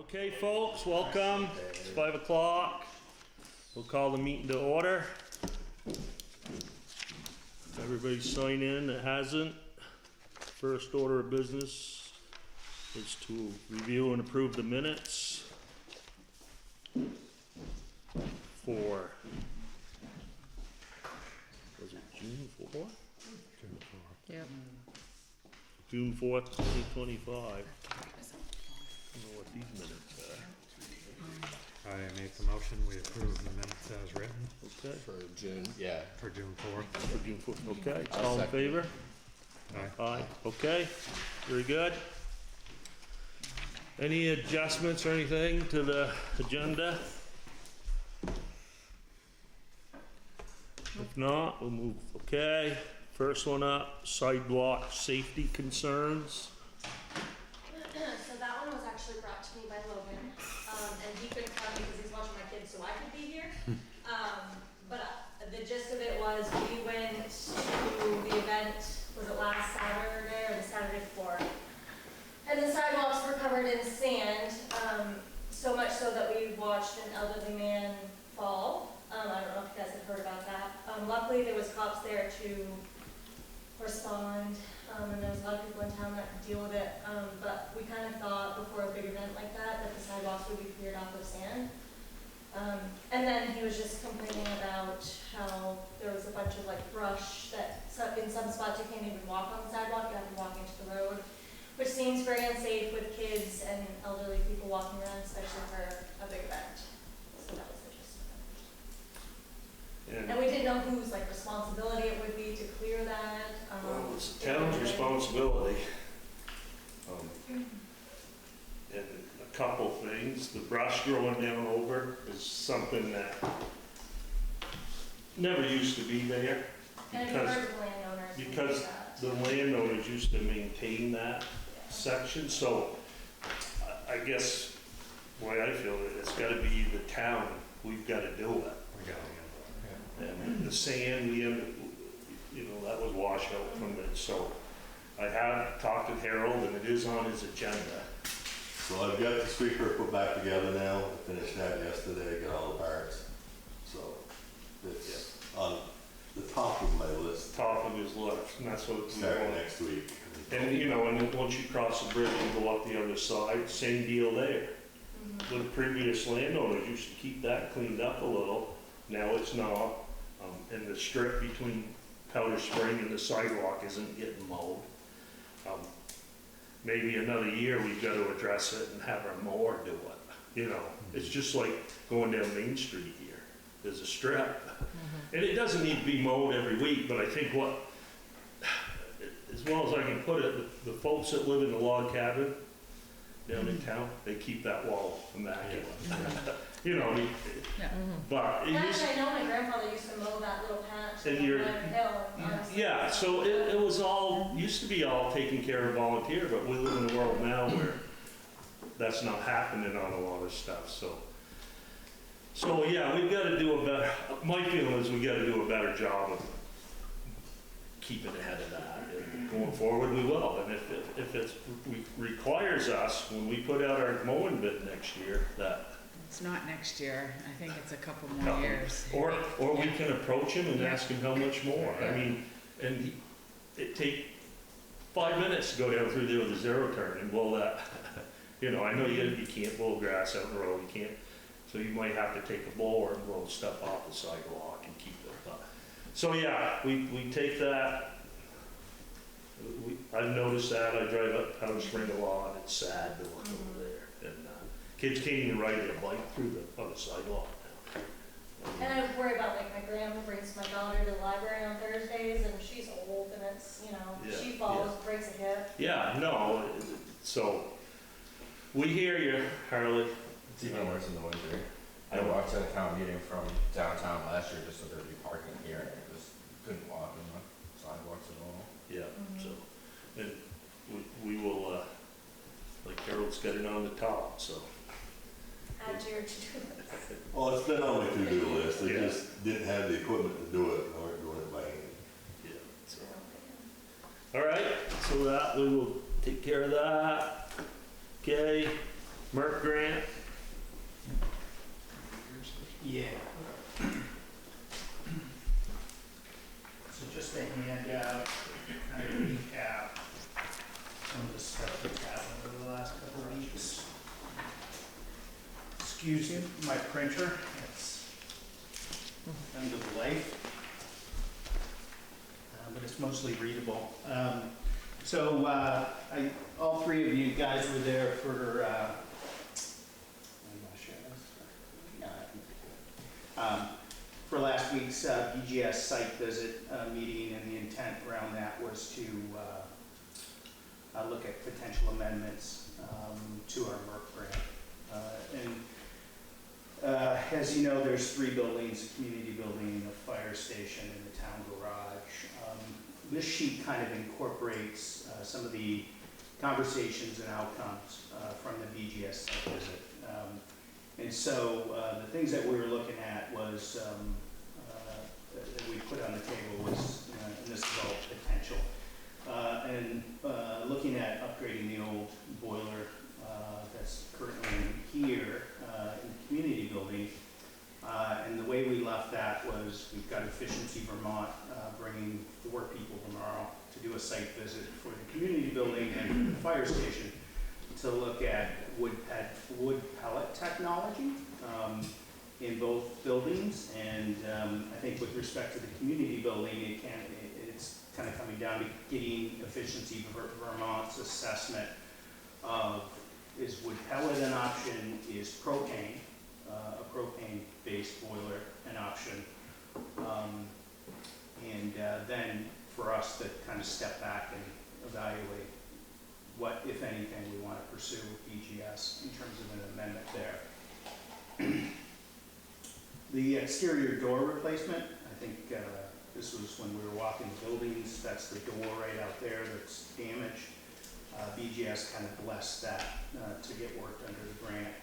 Okay, folks, welcome. It's 5 o'clock. We'll call the meeting to order. Everybody sign in that hasn't. First order of business is to review and approve the minutes for, was it June 4th? Yep. June 4th, 2025. I don't know what these minutes are. I make the motion, we approve the minutes as written Okay. For June, yeah. for June 4th. For June 4th, okay. I'll All in second. favor? Aye. Aye, okay. Very good. Any adjustments or anything to the agenda? If not, we'll move, okay. First one up, sidewalk safety concerns. So that one was actually brought to me by Logan, and he couldn't come because he's watching my kids, so I could be here. But the gist of it was, we went to the event, was it last Saturday or the Saturday before? And the sidewalks were covered in sand, so much so that we watched an elderly man fall. I don't know if you guys have heard about that. Luckily, there was cops there to respond, and there was a lot of people in town that could deal with it, but we kind of thought before a big event like that the sidewalks would be cleared off of sand. And then he was just complaining about how there was a bunch of like brush that in some spots you can't even walk on the sidewalk, you have to walk into the road, which seems very unsafe with kids and elderly people walking around, especially for a big event. So that was the gist of it. And we didn't know whose like responsibility it would be to clear that. Well, it's the town's responsibility. And a couple things, the brush growing down over is something that never used to be there. And if you've heard of landowners who do Because that. the landowners used to maintain that section, so I guess the way I feel it, it's gotta be the town, we've gotta do it. We got it. And the sand, that was washed out from it, so I have talked to Harold and it is on his agenda. So I've got the sweeper put back together now, I finished that yesterday, got all the parts. So it's on the top of my list, Top of his list, and that's what we starting want. next week. And and then once you cross the bridge and go up the other side, same deal there. The previous landowners used to keep that cleaned up a little, now it's not. And the strip between Powder Spring and the sidewalk isn't getting mowed. Maybe another year we've got to address it and have our mower do it. It's just like going down Main Street here. There's a strip. And it doesn't need to be mowed every week, but I think as well as I can put it, the folks that live in the log cabin down in town, they keep that wall immaculate. But it used, Actually, I know my grandfather used to mow that little patch And on you're- Iron Hill. honestly. yeah, so it was all, used to be all taken care of volunteer, but we live in a world now where that's not happening on a lot of stuff, so yeah, we've got to do a better, my feeling is we got to do a better job of keeping ahead of that, and going forward we will, and if it requires us, when we put out our mowing bid next year, that It's not next year. I think it's a couple more years. Or we can approach him and ask him how much more. I mean, and it take 5 minutes to go down through there with a zero turn and blow that. I know you can't blow grass out in the road, you can't. So you might have to take a blower and blow stuff off the sidewalk and keep it up. So yeah, we take that. I've noticed that. I drive up Powder Spring a lot. It's sad to look over there. And kids can't even ride their bike through the other sidewalk now. And I worry about like my grandma brings my daughter to the library on Thursdays, and she's old, and it's, she falls, breaks a hip. Yeah, no, so we hear you, Harley. It's even worse in the winter. I walked to the town meeting from downtown last year just so there'd be parking here, and I just couldn't walk on the sidewalks at all. Yeah, so, and we will, like Harold's got it on the top, so. Add to your to-do list. Well, it's been on my to-do list, I Yeah. just didn't have the equipment to do it, and I weren't doing it by hand. Yeah, so. All right, so that, we will take care of that. Okay, Merck grant, Yeah. So just a handout, kind of recap some of the stuff that's happened over the last couple of weeks. Excuse me, my printer, it's end of life. But it's mostly readable. All three of you guys were there for, I'm not sure. No, I think we're good. For last week's BGS site visit meeting, and the intent around that was to look at potential amendments to our MERC grant. As you know, there's 3 buildings: a community building, a fire station, and a town garage. This sheet kind of incorporates some of the conversations and outcomes from the BGS site visit. The things that we were looking at was, that we put on the table was, and this is all potential, looking at upgrading the old boiler that's currently here in the community building. And the way we left that was, we've got Efficiency Vermont bringing 4 people tomorrow to do a site visit for the community building and the fire station to look at wood pellet technology in both buildings. And I think with respect to the community building, it's kind of coming down to getting Efficiency Vermont's assessment of, is wood pellet an option, is propane, a propane-based boiler, an option. Then for us to kind of step back and evaluate what, if anything, we want to pursue with BGS in terms of an amendment there. The exterior door replacement, I think this was when we were walking the buildings. That's the door right out there that's damaged. BGS kind of blessed that to get worked under the grant.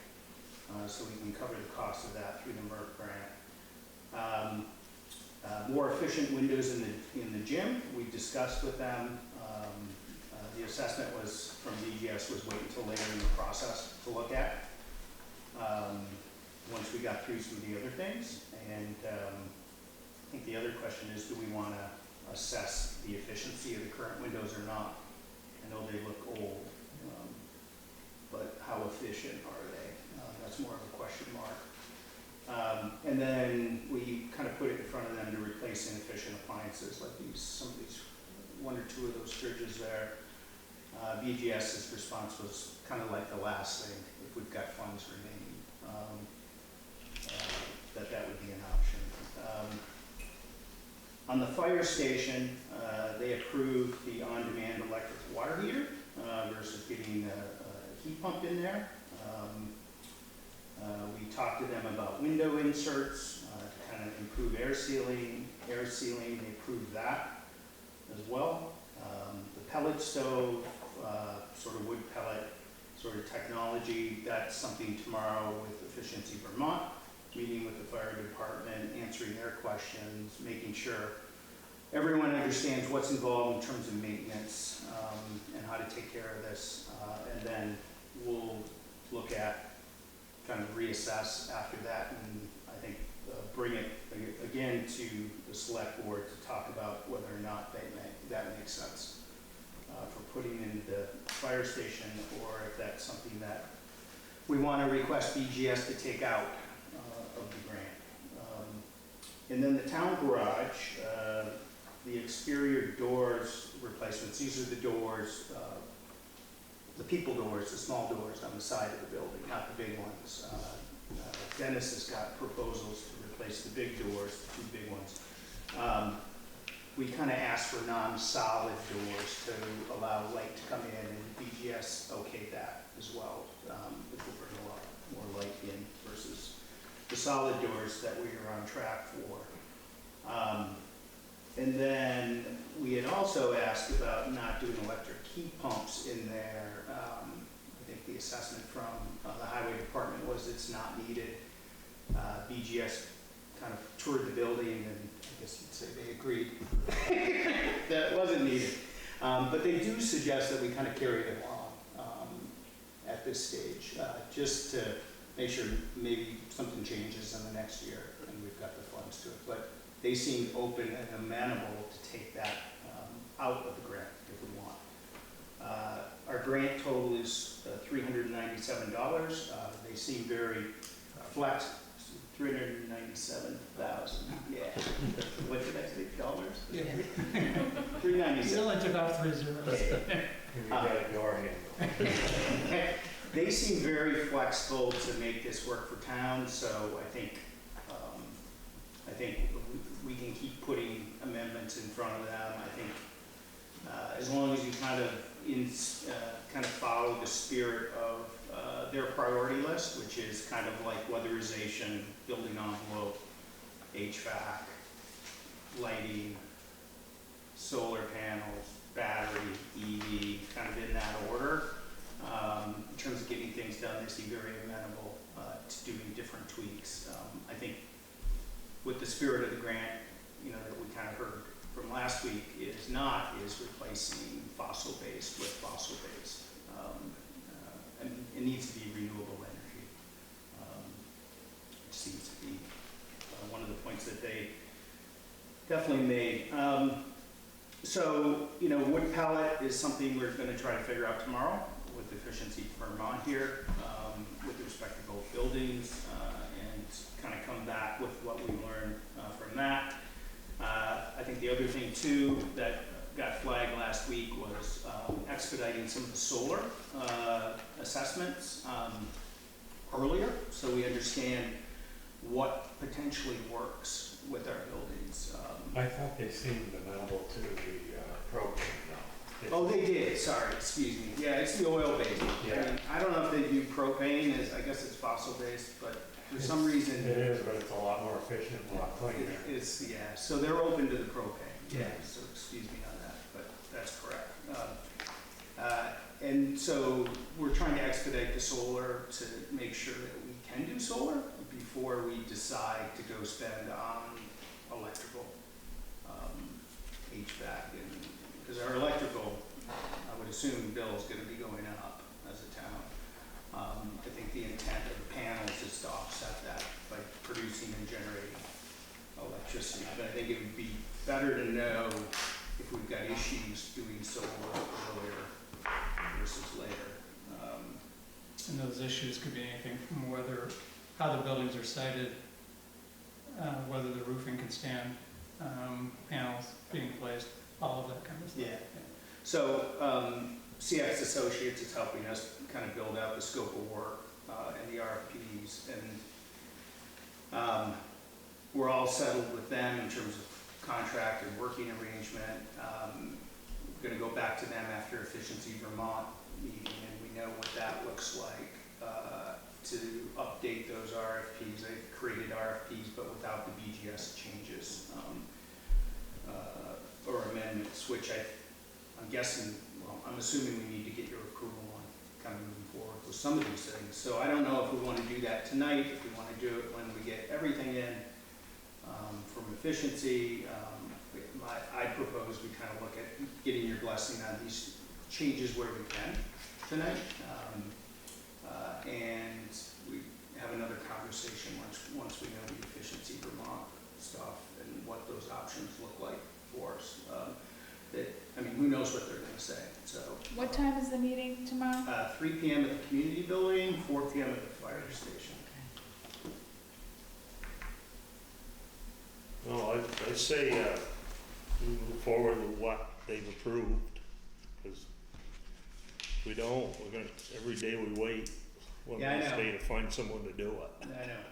So we can cover the cost of that through the MERC grant. More efficient windows in the gym, we discussed with them. The assessment was from BGS was wait until later in the process to look at. Once we got through some of the other things. And I think the other question is, do we want to assess the efficiency of the current windows or not? I know they look old, but how efficient are they? That's more of a question mark. And then we kind of put it in front of them to replace inefficient appliances like some of these, 1 or 2 of those fridges there. BGS's response was kind of like the last thing, if we've got funds remaining, that would be an option. On the fire station, they approved the on-demand electric water heater versus getting a heat pump in there. We talked to them about window inserts to kind of improve air sealing. They approved that as well. The pellet stove, sort of wood pellet sort of technology, that's something tomorrow with Efficiency Vermont, meeting with the fire department, answering their questions, making sure everyone understands what's involved in terms of maintenance and how to take care of this. And then we'll look at, kind of reassess after that, and I think bring it again to the select board to talk about whether or not that makes sense for putting in the fire station, or if that's something that we want to request BGS to take out of the grant. And then the town garage, the exterior doors replacements. These are the doors, the people doors, the small doors on the side of the building, not the big ones. Dennis has got proposals to replace the big doors, the 2 big ones. We kind of asked for non-solid doors to allow light to come in, and BGS okayed that as well, which will bring a lot more light in versus the solid doors that we are on track for. And then we had also asked about not doing electric heat pumps in there. I think the assessment from the highway department was it's not needed. BGS kind of toured the building, and I guess you'd say they agreed that it wasn't needed. But they do suggest that we kind of carry it along at this stage, just to make sure maybe something changes in the next year and we've got the funds to it. But they seem open and amenable to take that out of the grant if we want. Our grant total is $397. They seem very flex, 397,000, yeah. What did I say, dollars? Yeah. 397. You only took off 3 zeros. And you got your handle. They seem very flexible to make this work for town, so I think we can keep putting amendments in front of them. I think as long as you kind of follow the spirit of their priority list, which is kind of like weatherization, building envelope, HVAC, lighting, solar panels, battery, EV, kind of in that order. In terms of getting things done, they seem very amenable to doing different tweaks. I think with the spirit of the grant, you know, that we kind of heard from last week is replacing fossil-based with fossil-based. And it needs to be renewable energy. It seems to be one of the points that they definitely made. So, you know, wood pellet is something we're going to try to figure out tomorrow with Efficiency Vermont here, with respect to both buildings, and kind of come back with what we learned from that. I think the other thing too that got flagged last week was expediting some of the solar assessments earlier, so we understand what potentially works with our buildings. I thought they seemed amenable to the program though. Oh, they did, sorry, excuse me. Yeah, it's the oil-based. Yeah. I mean, I don't know if they do propane, as I guess it's fossil-based, but for some reason. It is, but it's a lot more efficient, a lot cleaner. It's, yeah, so they're open to the propane. Yeah. So excuse me on that, but that's correct. And so we're trying to expedite the solar to make sure that we can do solar before we decide to go spend on electrical, HVAC, and because our electrical, I would assume, bill is going to be going up as a town. I think the intent of the panels is to offset that by producing and generating electricity. But I think it would be better to know if we've got issues doing solar earlier versus later. And those issues could be anything from whether, how the buildings are sited, whether the roofing can stand, panels being placed, all of that kind of stuff. Yeah. So CX Associates is helping us kind of build out the scope of work and the RFPs, and we're all settled with them in terms of contract and working arrangement. We're going to go back to them after Efficiency Vermont meeting, and we know what that looks like to update those RFPs. They've created RFPs, but without the BGS changes or amendments, which I'm guessing, well, I'm assuming we need to get your approval on kind of moving forward with some of these things. So I don't know if we want to do that tonight, if we want to do it when we get everything in from efficiency. I propose we kind of look at getting your blessing on these changes where we can tonight. And we have another conversation once we know the Efficiency Vermont stuff and what those options look like for us. I mean, who knows what they're going to say. So. What time is the meeting tomorrow? 3 p.m. at the community building, 4 p.m. at the fire station. No, I say we move forward with what they've approved, because if we don't, we're gonna, every day we wait, one Yeah, I less know. day to find someone to do it. I know.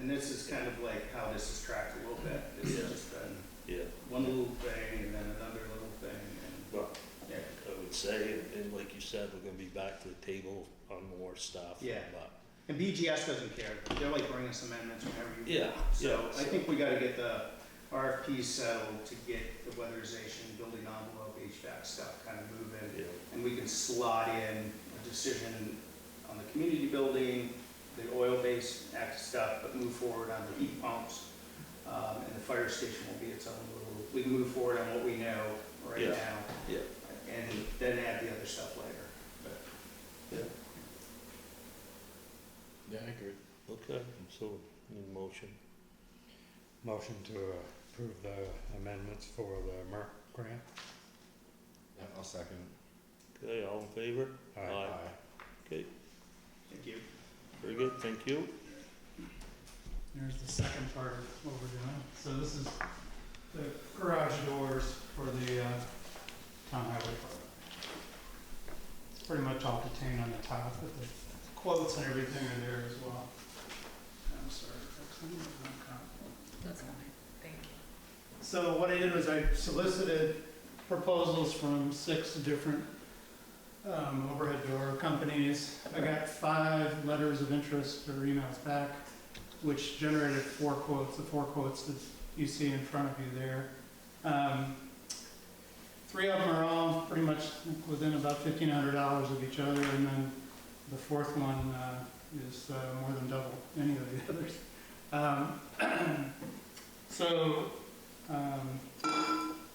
And this is kind of like how this is tracked a little bit. This Yeah. has just been Yeah, one little thing and then another little thing. And but yeah. I would say, and like you said, we're gonna be back to the table on more stuff. Yeah. But And BGS doesn't care. They're like bringing us amendments whenever you Yeah, want. So yeah, I so- think we got to get the RFPs settled to get the weatherization, building envelope, HVAC stuff kind of moving. Yeah. And we can slot in a decision on the community building, the oil-based act stuff, but move forward on the heat pumps. And the fire station will be its own little, we can move forward on what we know right Yeah. now. Yeah. And then add the other stuff later. But Yeah. Yeah, I agree. Okay, so, need a motion. Motion to approve the amendments for the MERC grant. Yeah, I'll second. Okay, all in favor? Aye. Okay, Thank you. very good, thank you. There's the second part of what we're doing. So this is the garage doors for the town highway department. It's pretty much all contained on the top, but the quotes and everything are there as well. I'm sorry, folks, I need one copy. That's fine, thank you. So what I did was I solicited proposals from 6 different overhead door companies. I got 5 letters of interest or emails back, which generated 4 quotes, the 4 quotes that you see in front of you there. 3 of them are all pretty much within about $1,500 of each other, and then the 4th one is more than double any of the others. So,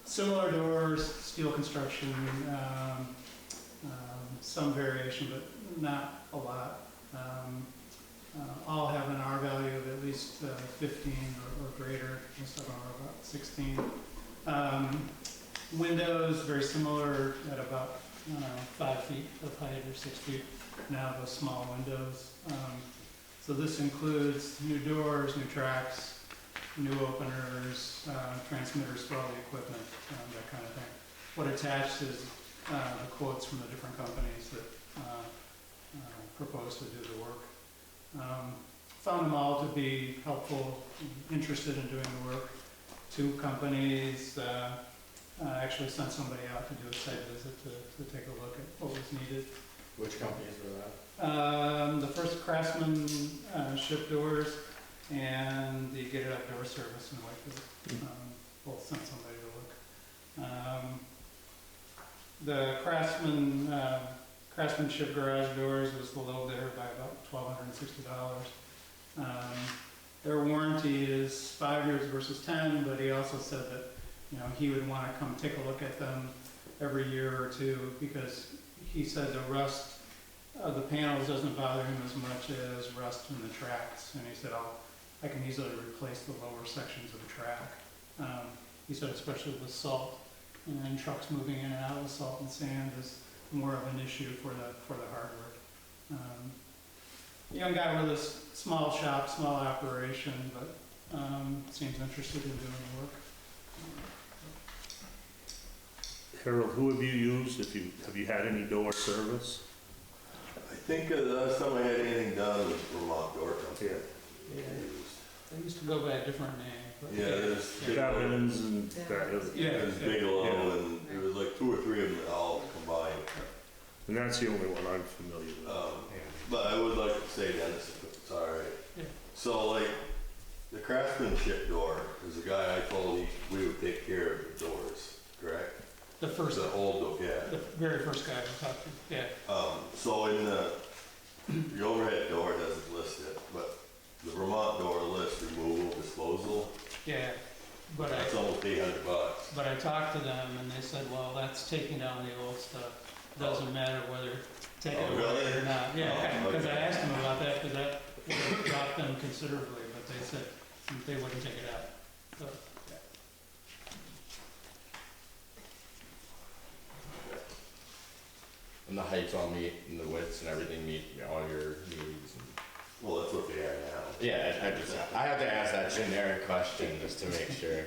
similar doors, steel construction, some variation, but not a lot. All have an R value of at least 15 or greater. Most of them are about 16. Windows, very similar at about 5 feet of height or 6 feet. Now the small windows. So this includes new doors, new tracks, new openers, transmitters for all the equipment, that kind of thing. What attached is the quotes from the different companies that propose to do the work. Found them all to be helpful, interested in doing the work. 2 companies actually sent somebody out to do a site visit to take a look at what was needed. Which companies were that? The first Craftsman shipped doors, and the Get It Up Door Service in Whitefield. Both sent somebody to look. The Craftsmanship garage doors was the low bidder by about $1,260. Their warranty is 5 years versus 10, but he also said that he would want to come take a look at them every year or 2 because he said the rust of the panels doesn't bother him as much as rust in the tracks, and he said I can easily replace the lower sections of the track. He said especially with salt and trucks moving in and out with salt and sand is more of an issue for the hardware. Young guy with a small shop, small operation, but seems interested in doing the work. Harold, who have you used? Have you had any door service? I think the last time I had anything done was Vermont Door Company. Yeah. They used to go by a different name. But Yeah, there's Evans and that. There's Bigelow, and there was like 2 or 3 of them that all combined. And that's the only one I'm familiar with. But I would like to say, Dennis, if it's all right. Yeah. So like, the craftsmanship door is the guy I told we would take care of the doors, correct? The first, The old door, yeah. the very first guy we talked to, yeah. So in the overhead door doesn't list it, but the Vermont door lists removal, disposal. Yeah, but That's almost $800. I talked to them and they said, well, that's taking down the old stuff. Doesn't matter whether take it Oh, away really? or not. Yeah, Oh, because I okay. asked them about that, because that would have dropped them considerably, but they said they wouldn't take it out. So, yeah. And the heights all meet, and the widths and everything meet all your needs. Well, that's what they are now. Yeah, I have to ask that generic question just to make sure.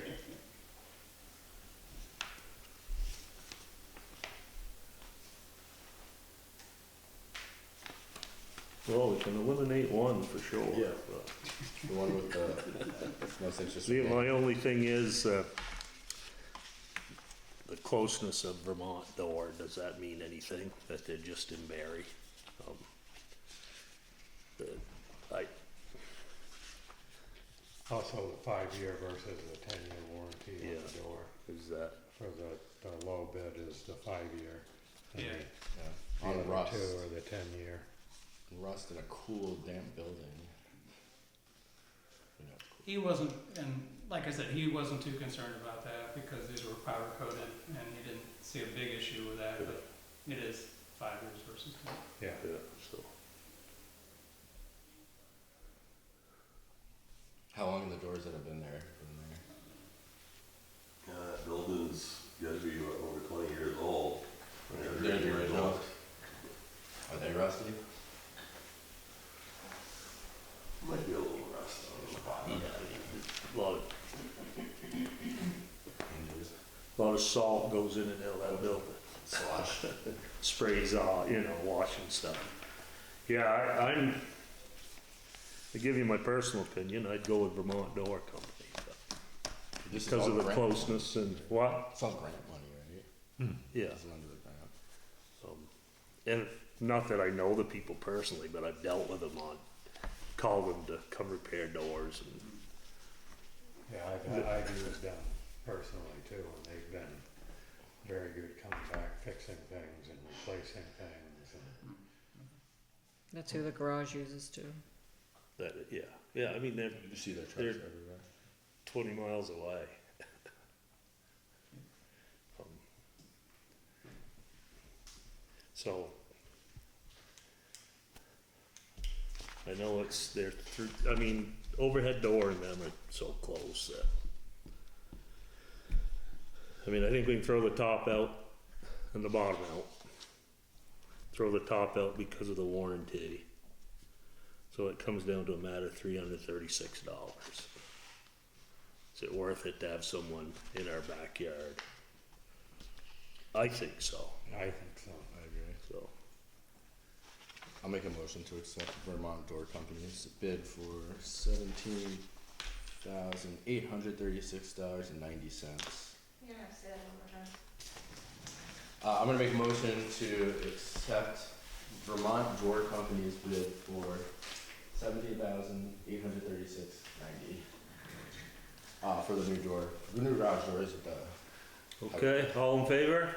Well, we can eliminate one for sure. Yeah. The one with the most interest. My only thing is the closeness of Vermont door. Does that mean anything? That they're just in Barry? Also the 5-year versus the 10-year warranty on Yeah. the door. Is that? For the low bid is the 5-year. and Yeah. The On other rust. 2 are the 10-year. Rust in a cool, damp building. You know, it's cool. He wasn't, and like I said, he wasn't too concerned about that because these were powder coated and he didn't see a big issue with that, but it is 5 years versus 10. Yeah. Yeah, so. of salt goes in and out of that building. Slosh. Sprays, washing stuff. Yeah, to give you my personal opinion, I'd go with Vermont Door Company. But This is because all of the grant. closeness and what? It's all grant money, right? Yeah. This is under the grant. And not that I know the people personally, but I've dealt with them called them to come repair doors and Yeah, I've used them personally too, and they've been very good coming back, fixing things and replacing things and. That's who the garage uses too. that, yeah, I mean, they're You see their trucks They're- everywhere. 20 miles away. Um, So, I know they're through, I mean, overhead door and them are so close that, I mean, I think we can throw the top out and the bottom out. Throw the top out because of the warranty. So it comes down to a matter of $336. Is it worth it to have someone in our backyard? I think so, I think so. I agree. so. I'll make a motion to accept Vermont Door Company's bid for $17,836.90. You're gonna have to say that one more time. I'm gonna make a motion to accept Vermont Door Company's bid for $17,836.90. For the new new garage doors at the. Okay, all in favor?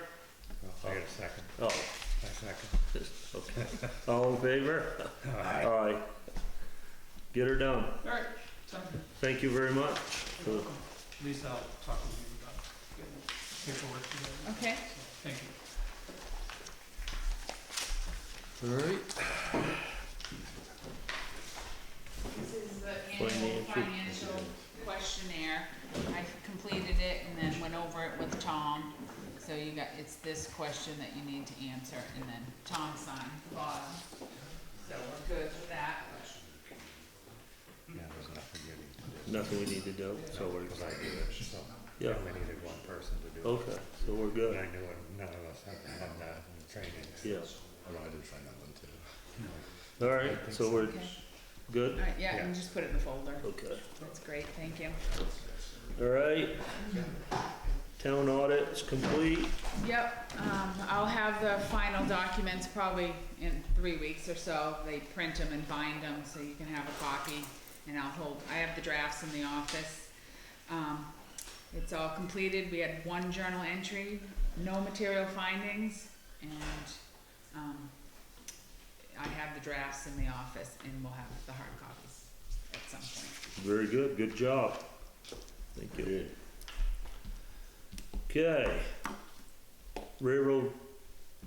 Well, I got a second, Oh, a second. okay. All in favor? Aye. Aye. Get her done. Alright, sounds good. Thank you very much. You're welcome. Lisa, I'll talk with you about getting paperwork together. Okay. So, thank you. Alright. This is the Financial. annual financial questionnaire. I completed it and then went over it with Tom. So it's this question that you need to answer and then Tom signed the bottom. So we're good with that. Yeah, there's nothing you need to do. Nothing we need to do, so we're, Because I do it, so. Yeah. We needed one person to do it. okay, so we're And good. I knew none of us had that in training. Yeah, Oh, no, I didn't sign that one too. all right, so we're Okay. good? All right, yeah, and just put it in the folder. Okay, That's great, thank you. all right. Town audit's complete. Yep, I'll have the final documents probably in 3 weeks or so. They print them and bind them so you can have a copy. And I have the drafts in the office. It's all completed. We had one journal entry, no material findings, and, I have the drafts in the office and we'll have the hard copies at some point. Very good, good job. Thank you. Okay.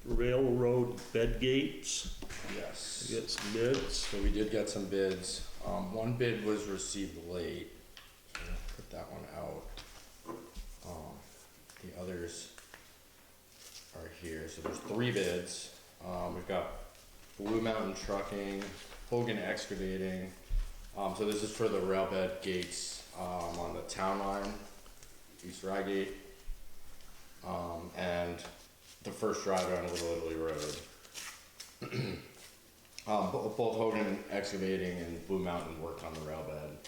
Railroad bed gates, Yes. get some bids. So we did get some bids. One bid was received late, so I'm gonna put that one out. The others are here, so there's 3 bids. We've got Blue Mountain Trucking, Hogan Excavating. So this is for the rail bed gates, on the town line, East Rygate. And the first driveway on Little Italy Road. Both Hogan Excavating and Blue Mountain worked on the rail bed.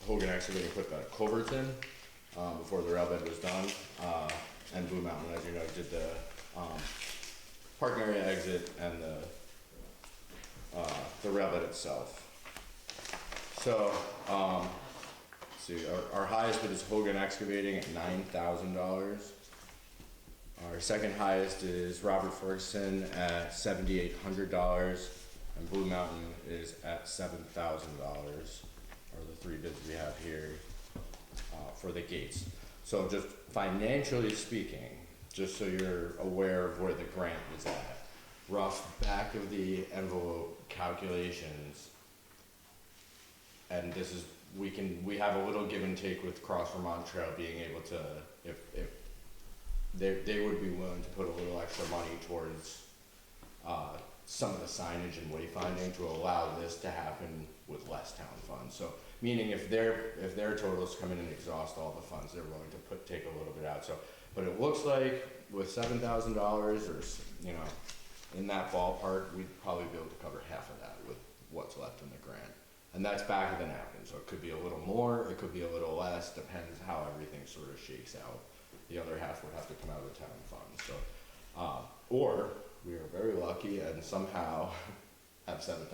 Hogan Excavating put the culverts in before the rail bed was done, and Blue Mountain, as you know, did the parking area exit and the rail bed itself. So, let's see, our highest bid is Hogan Excavating at $9,000. Our second highest is Robert Ferguson at $7,800, and Blue Mountain is at $7,000. Are the 3 bids we have here for the gates. So just financially speaking, just so you're aware of where the grant is at, rough back of the envelope calculations, and this is we have a little give and take with Cross Vermont Trail being able to if they would be willing to put a little extra money towards some of the signage and wayfinding to allow this to happen with less town funds. So, meaning if their totals come in and exhaust all the funds, they're willing to take a little bit out. So, but it looks like with $7,000 or, you know, in that ballpark, we'd probably be able to cover half of that with what's left in the grant. And that's back of the napkin, so it could be a little more, it could be a little less, depends how everything sort of shakes out. The other half would have to come out of the town funds, so, or we are very lucky and somehow have $7,000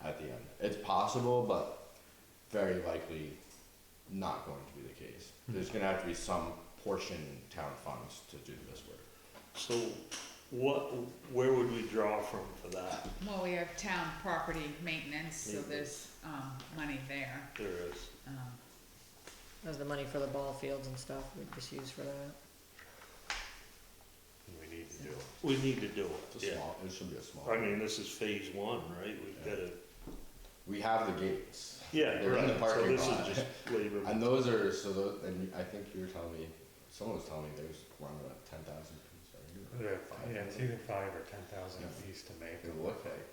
at the end. It's possible, but very likely not going to be the case. There's gonna have to be some portion town funds to do this work. So where would we draw from for that? Well, we have town property maintenance, so there's, money there. There is. There's the money for the ball fields and stuff we just use for that. We need to do it. We need to do It's a it, yeah. small, it should be a small. I mean, this is phase one, right? We've gotta, We have the gates. yeah, They're in the right, so parking this lot. is just labor. And those are, so those, and I think you were telling me, someone was telling me there's around about 10,000 pieces. Yeah, it's either 5 or 10,000 a piece to make It it. look like.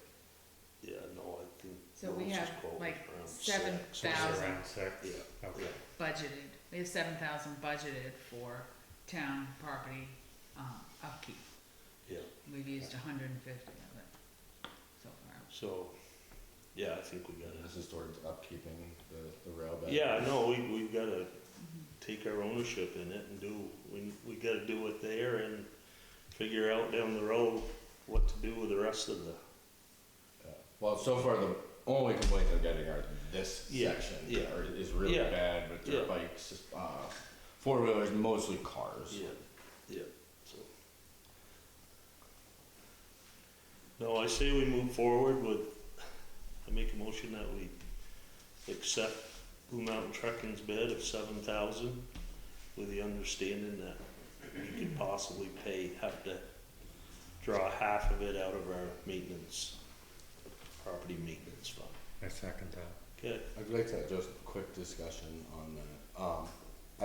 Yeah, no, I think. So we Rose's have quote was like around seven six. So it's thousand. around 6? Yeah. Okay. Budgeted, we have 7,000 budgeted for town property, upkeep. Yeah, We've used 150 of it so far. so, yeah, I think we gotta, This is towards upkeeping the rail bed. yeah, no, we've gotta take our ownership in it and we gotta do it there and figure out down the road what to do with the rest of the, Well, so far the only complaints I'm getting are this Yeah, section yeah. is really Yeah, bad with dirt yeah. bikes, four-wheelers, mostly cars. yeah, so. No, I say we move forward with, I make a motion that we accept Blue Mountain Trucking's bid of 7,000 with the understanding that we could possibly have to draw half of it out of our maintenance, property maintenance fund. I second that. Okay, I'd like to, just a quick discussion on that.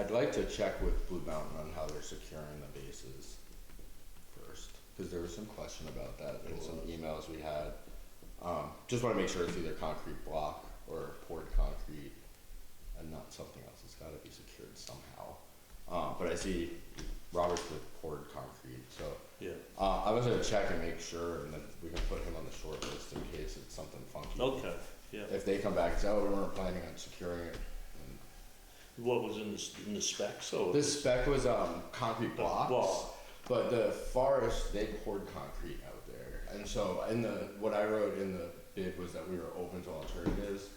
I'd like to check with Blue Mountain on how they're securing the bases first, because there was some question about that in some emails we had. Just wanna make sure it's either concrete block or poured concrete and not something else. It's gotta be secured somehow. But I see Robert's with poured concrete, so, yeah, I was gonna check and make sure, and then we can put him on the short list in case it's something funky. okay, yeah. If they come back and say, oh, we weren't planning on securing it. And What was in the specs, so? the spec was, concrete blocks, Block. but the forest, they poured concrete out there. And so what I wrote in the bid was that we were open to alternatives.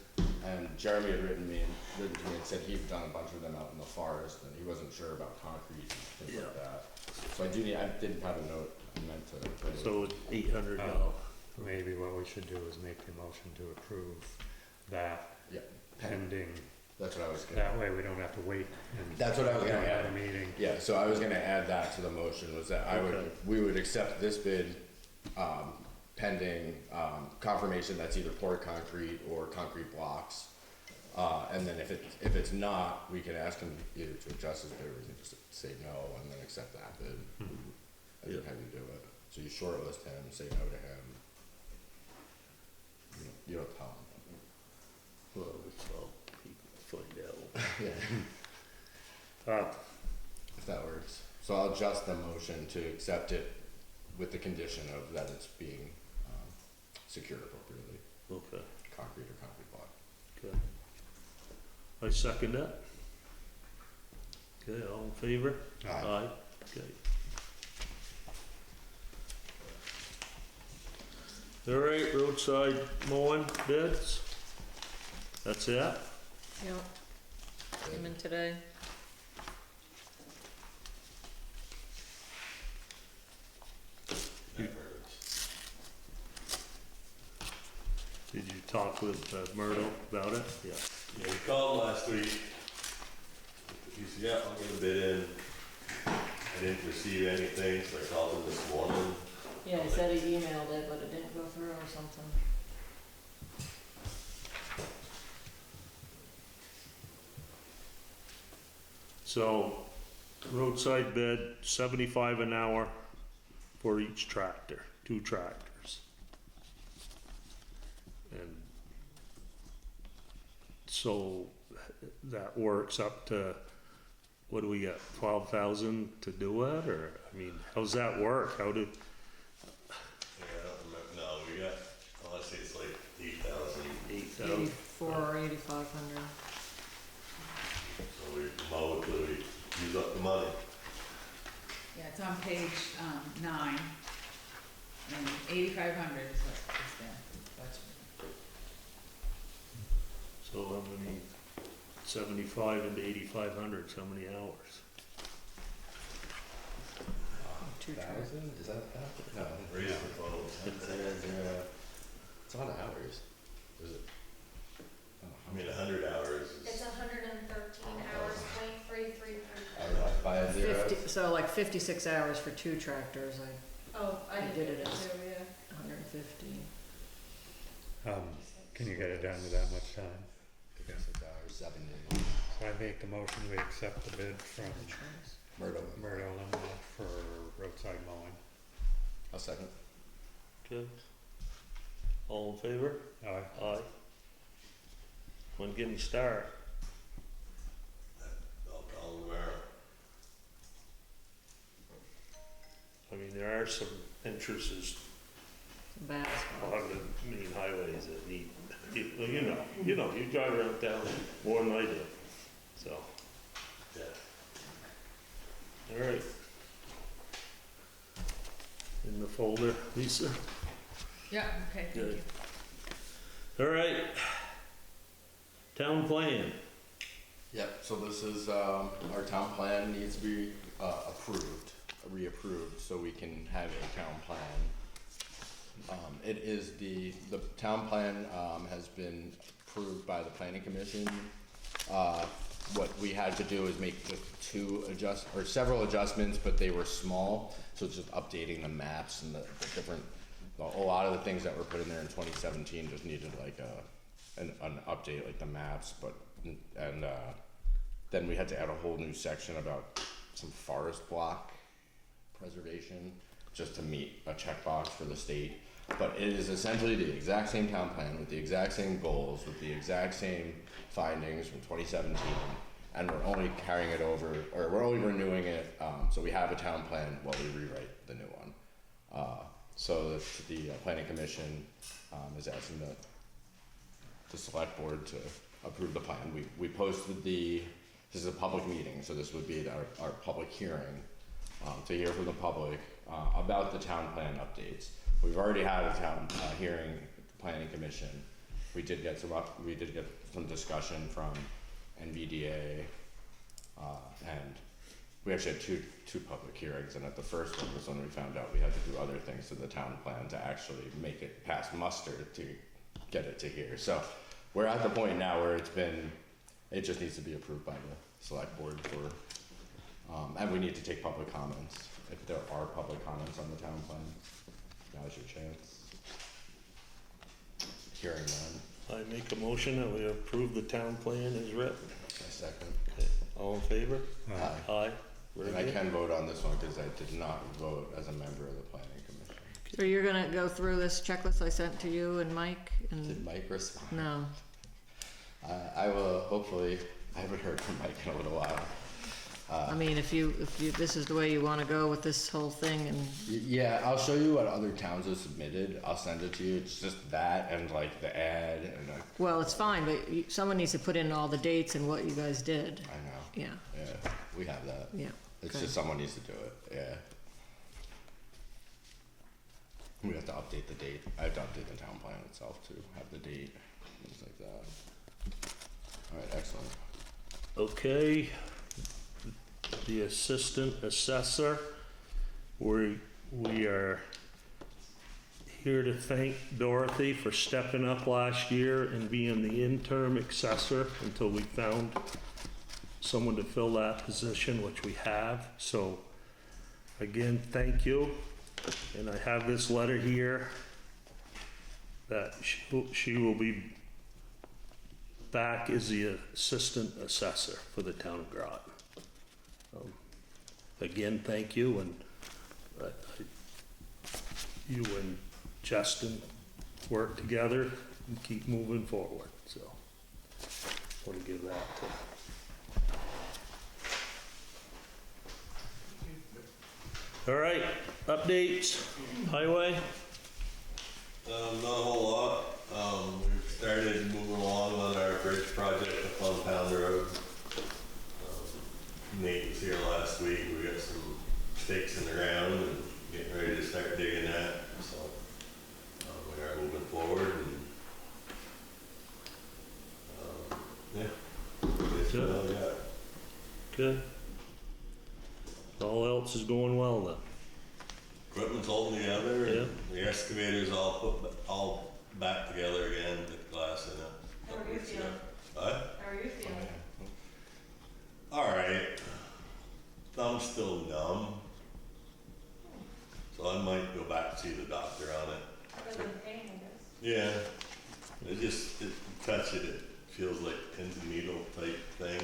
And Jeremy had written to me and said he'd done a bunch of them out in the forest and he wasn't sure about concrete and things like that. So I didn't have a note, I meant to write it. So it's $800. Maybe what we should do is make the motion to approve that Yeah, pending. that's what I was gonna. That way we don't have to wait and. That's what I was gonna have add. a meeting. Yeah, so I was gonna add that to the motion, was that Okay. we would accept this bid, pending, confirmation that's either poured concrete or concrete blocks. And then if it's not, we can ask him either to adjust his bid or we can just say no and then accept that bid. And then have you do it. So you shortlist him, say no to him. You don't tell him. Well, it's all people find out. Yeah. If that works. So I'll adjust the motion to accept it with the condition of that it's being, secured appropriately, Okay, concrete or concrete block. good. I second that. Okay, all in favor? Aye. Okay. All right, roadside mowing bids. That's it? Yep. Came in today. Did you talk with Myrtle about it? Yeah. Yeah, he called last week. He said, yeah, I'll get a bid in. I didn't receive anything, so I called him this morning. Yeah, he said he emailed it, but it didn't go through or something. So roadside bid, 75 an hour for each tractor, 2 tractors. So that works up to, what do we got, 12,000 to do it, or, I mean, how's that work? How do, Yeah, I don't remember, no, we got, I wanna say it's like 8,000, 8,000? 84 or 8,500. so we mow it till we use up the money. Yeah, it's on page, 9, and 8,500 is what is there. That's So how many, 75 into 8,500, so how many hours? Two tracks. 1,000? Is that? No. Raise the phones. It's a lot of hours. Is it? I mean, 100 hours It's is, 113 hours, .33. I don't know, 5 zeros. 50, so like 56 hours for 2 tractors, like Oh, I You did did it it too, as- yeah. 150. Can you get it done with that much time? 56 hours, 7 days. So I make the motion, we accept the bid from Murdo. Murdo Limbaugh for roadside mowing. I'll second. Okay. All in favor? Aye. Aye. When can you start? I'll tell them where. I mean, there are some entrances Bad spot. on the main highways that need, you know, you drive around town more than I do, so, Yeah. all right. In the folder, Lisa? Yeah, okay, thank Good. you. All right. Town plan. Yep, so this is, our town plan needs to be, reapproved, so we can have a town plan. It is the town plan, has been approved by the planning commission. What we had to do is make just several adjustments, but they were small, so it's just updating the maps and the different, a lot of the things that were put in there in 2017 just needed like an update, like the maps, and then we had to add a whole new section about some forest block preservation, just to meet a checkbox for the state. But it is essentially the exact same town plan with the exact same goals, with the exact same findings from 2017, and we're only carrying it over, or we're only renewing it, so we have a town plan while we rewrite the new one. So the planning commission is asking the select board to approve the plan. We posted this is a public meeting, so this would be our public hearing to hear from the public about the town plan updates. We've already had a town hearing at the planning commission. We did get some discussion from NVDA, and we actually had two public hearings, and at the first one was when we found out we had to do other things to the town plan to actually make it pass muster to get it to here. So we're at the point now where it just needs to be approved by the select board and we need to take public comments. If there are public comments on the town plan, now's your chance. Hearing none. I make a motion that we approve the town plan as written. I second. Okay. All in favor? Aye. Aye. Very And I good. can vote on this one because I did not vote as a member of the planning commission. So you're gonna go through this checklist I sent to you and Mike Did and, Mike respond? no, I will hopefully, I haven't heard from Mike in a little while. I mean, if you, this is the way you wanna go with this whole thing and, Yeah, I'll show you what other towns have submitted. I'll send it to you. It's just that and like the ad and well, it's fine, but someone needs to put in all the dates and what you guys did. I know. Yeah, Yeah, we have that. yeah. It's Okay. just someone needs to do it, yeah. We have to update the date. I have to update the town plan itself to have the date, things like that. Alright, excellent. Okay. The assistant assessor, we are here to thank Dorothy for stepping up last year and being the interim assessor until we found someone to fill that position, which we have. So again, thank you. And I have this letter here that she will be back as the assistant assessor for the town of Groton. Again, thank you, and you and Justin work together and keep moving forward, so. Want to give that to. All right, updates, highway? Not a whole lot. We've started moving along on our bridge project up on Pound Road. Nate was here last week. We got some stakes in the ground and getting ready to start digging that. So we are moving forward and yeah. That's what I got. Good. All else is going well then? Equipment's holding together. Yeah. And the excavator's all back together again, the glass in it. How are you feeling? What? How are you feeling? All right. Thumb's still numb, so I might go back to see the doctor on it. Other than pain, I guess. Yeah, it touch it, it feels like pins and needle type thing.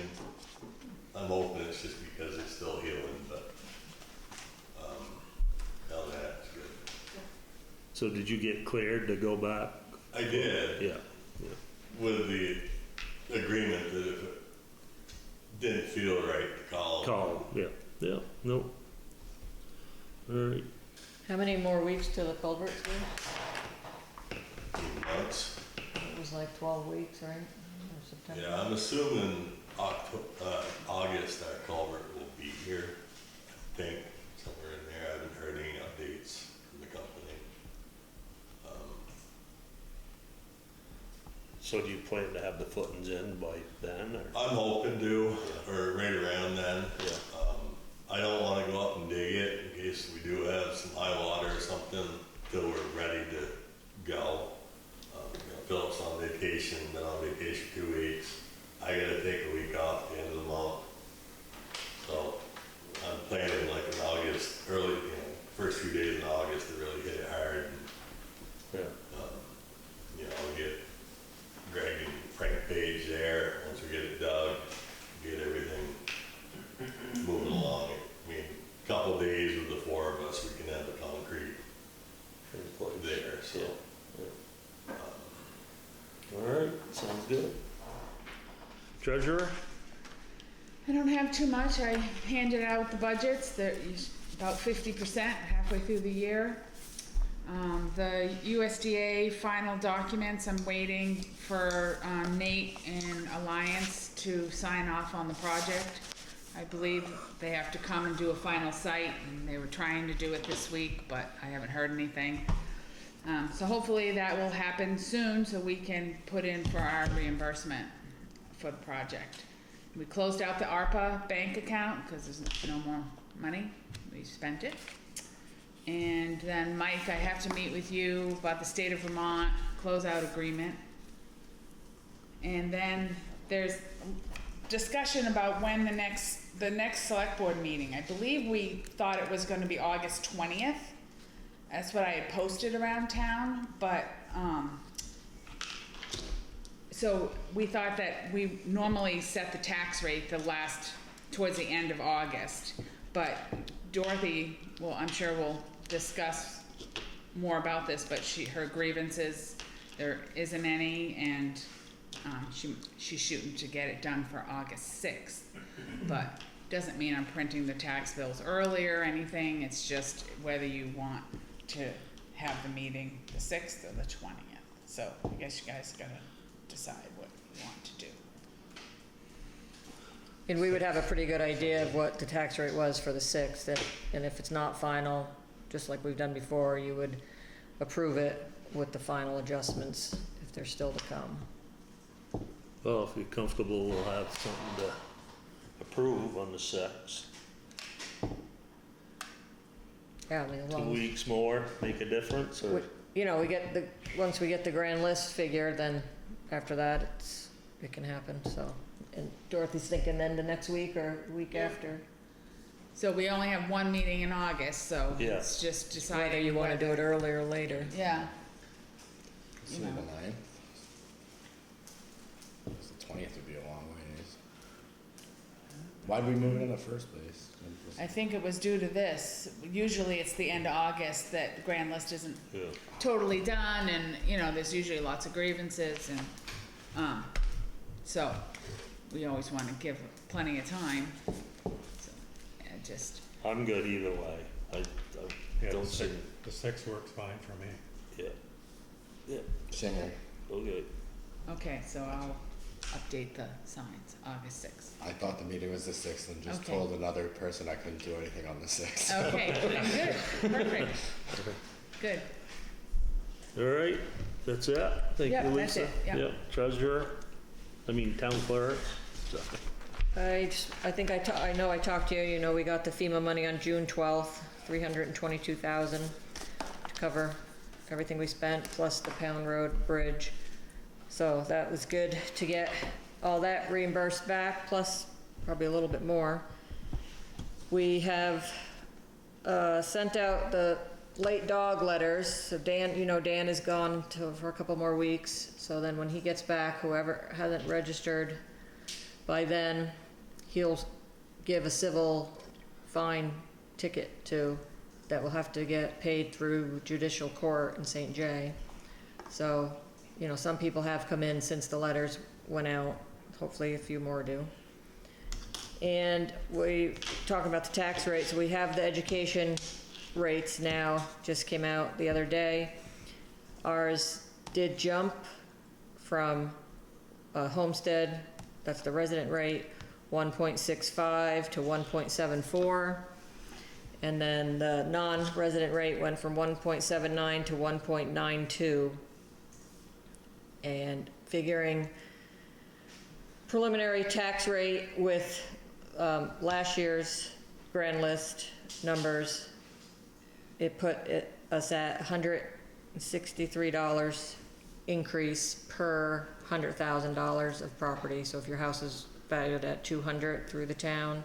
I'm hoping it's just because it's still healing, but other than that, it's good. So did you get cleared to go back? I did. Yeah, yeah. With the agreement that if it didn't feel right, to call. Call, yeah, yeah, nope. All right, How many more weeks till the culvert's due? 18 months. It was like 12 weeks, right? Or September? Yeah, I'm assuming August our culvert will be here. I think somewhere in there. I haven't heard any updates from the company. so do you plan to have the footings in by then, or? I'm hoping to, or right around then. Yeah. I don't want to go up and dig it in case we do have some high water or something till we're ready to go. Philip's on vacation, been on vacation 2 weeks. I gotta take a week off at the end of the month. So I'm planning like in August, early, first few days in August to really hit it hard. And, Yeah. I'll get Greg and Frank Page there once we get it dug, get everything moving along. I mean, a couple of days with the four of us, we can have the concrete there, so. Yeah. All right, sounds good. Treasurer? I don't have too much. I handed out the budgets. They're about 50% halfway through the year. The USDA final documents, I'm waiting for Nate and Alliance to sign off on the project. I believe they have to come and do a final site, and they were trying to do it this week, but I haven't heard anything. So hopefully that will happen soon so we can put in for our reimbursement for the project. We closed out the ARPA bank account because there's no more money. We spent it. And then Mike, I have to meet with you about the state of Vermont closeout agreement. And then there's discussion about when the next select board meeting. I believe we thought it was gonna be August 20th. That's what I had posted around town, but, so we thought that we normally set the tax rate towards the end of August. But Dorothy, well, I'm sure will discuss more about this, but her grievances, there isn't any, and, she's shooting to get it done for August 6th. But doesn't mean I'm printing the tax bills early or anything, it's just whether you want to have the meeting the 6th or the 20th. So I guess you guys gotta decide what you want to do. And we would have a pretty good idea of what the tax rate was for the 6th, and if it's not final, just like we've done before, you would approve it with the final adjustments if they're still to come. Well, if you're comfortable, we'll have something to approve on the 6th. Yeah, I mean, as 2 long as, weeks more make a difference, or? once we get the grand list figure, then after that, it can happen, so. And Dorothy's thinking then the next week or week after, So we only have one meeting in August, so Yeah. it's just deciding whether you wanna do it earlier or later. Yeah. See, the 9th. The 20th would be a long ways. Why'd we move it in the first place? I think it was due to this. Usually it's the end of August that the grand list isn't Yeah. totally done, and, there's usually lots of grievances, and, So, we always wanna give plenty of time. So, yeah, just, I'm good either way. I Yeah, don't see, the 6 works fine for me. yeah, Same here. okay. okay, so I'll update the signs, August 6th. I thought the meeting was the 6th and just Okay. told another person I couldn't do anything on the 6th. Okay, good, perfect, good. All right, that's it? Thank Yeah, you, that's Lisa. it, yeah. Yep, treasurer, town clerk. So, I think I know I talked to you, you know, we got the FEMA money on June 12th, 322,000 to cover everything we spent, plus the Pound Road Bridge. So that was good to get all that reimbursed back, plus probably a little bit more. We have sent out the late dog letters. So Dan, you know, Dan is gone for a couple more weeks. So then when he gets back, whoever hasn't registered by then, he'll give a civil fine ticket to, that will have to get paid through judicial court in St. Jay. So, you know, some people have come in since the letters went out. Hopefully a few more do. And we talking about the tax rates. We have the education rates now, just came out the other day. Ours did jump from homestead, that's the resident rate, 1.65 to 1.74. And then the non-resident rate went from 1.79 to 1.92. And figuring preliminary tax rate with last year's grand list numbers, it put us at $163 increase per $100,000 of property. So if your house is valued at 200 through the town,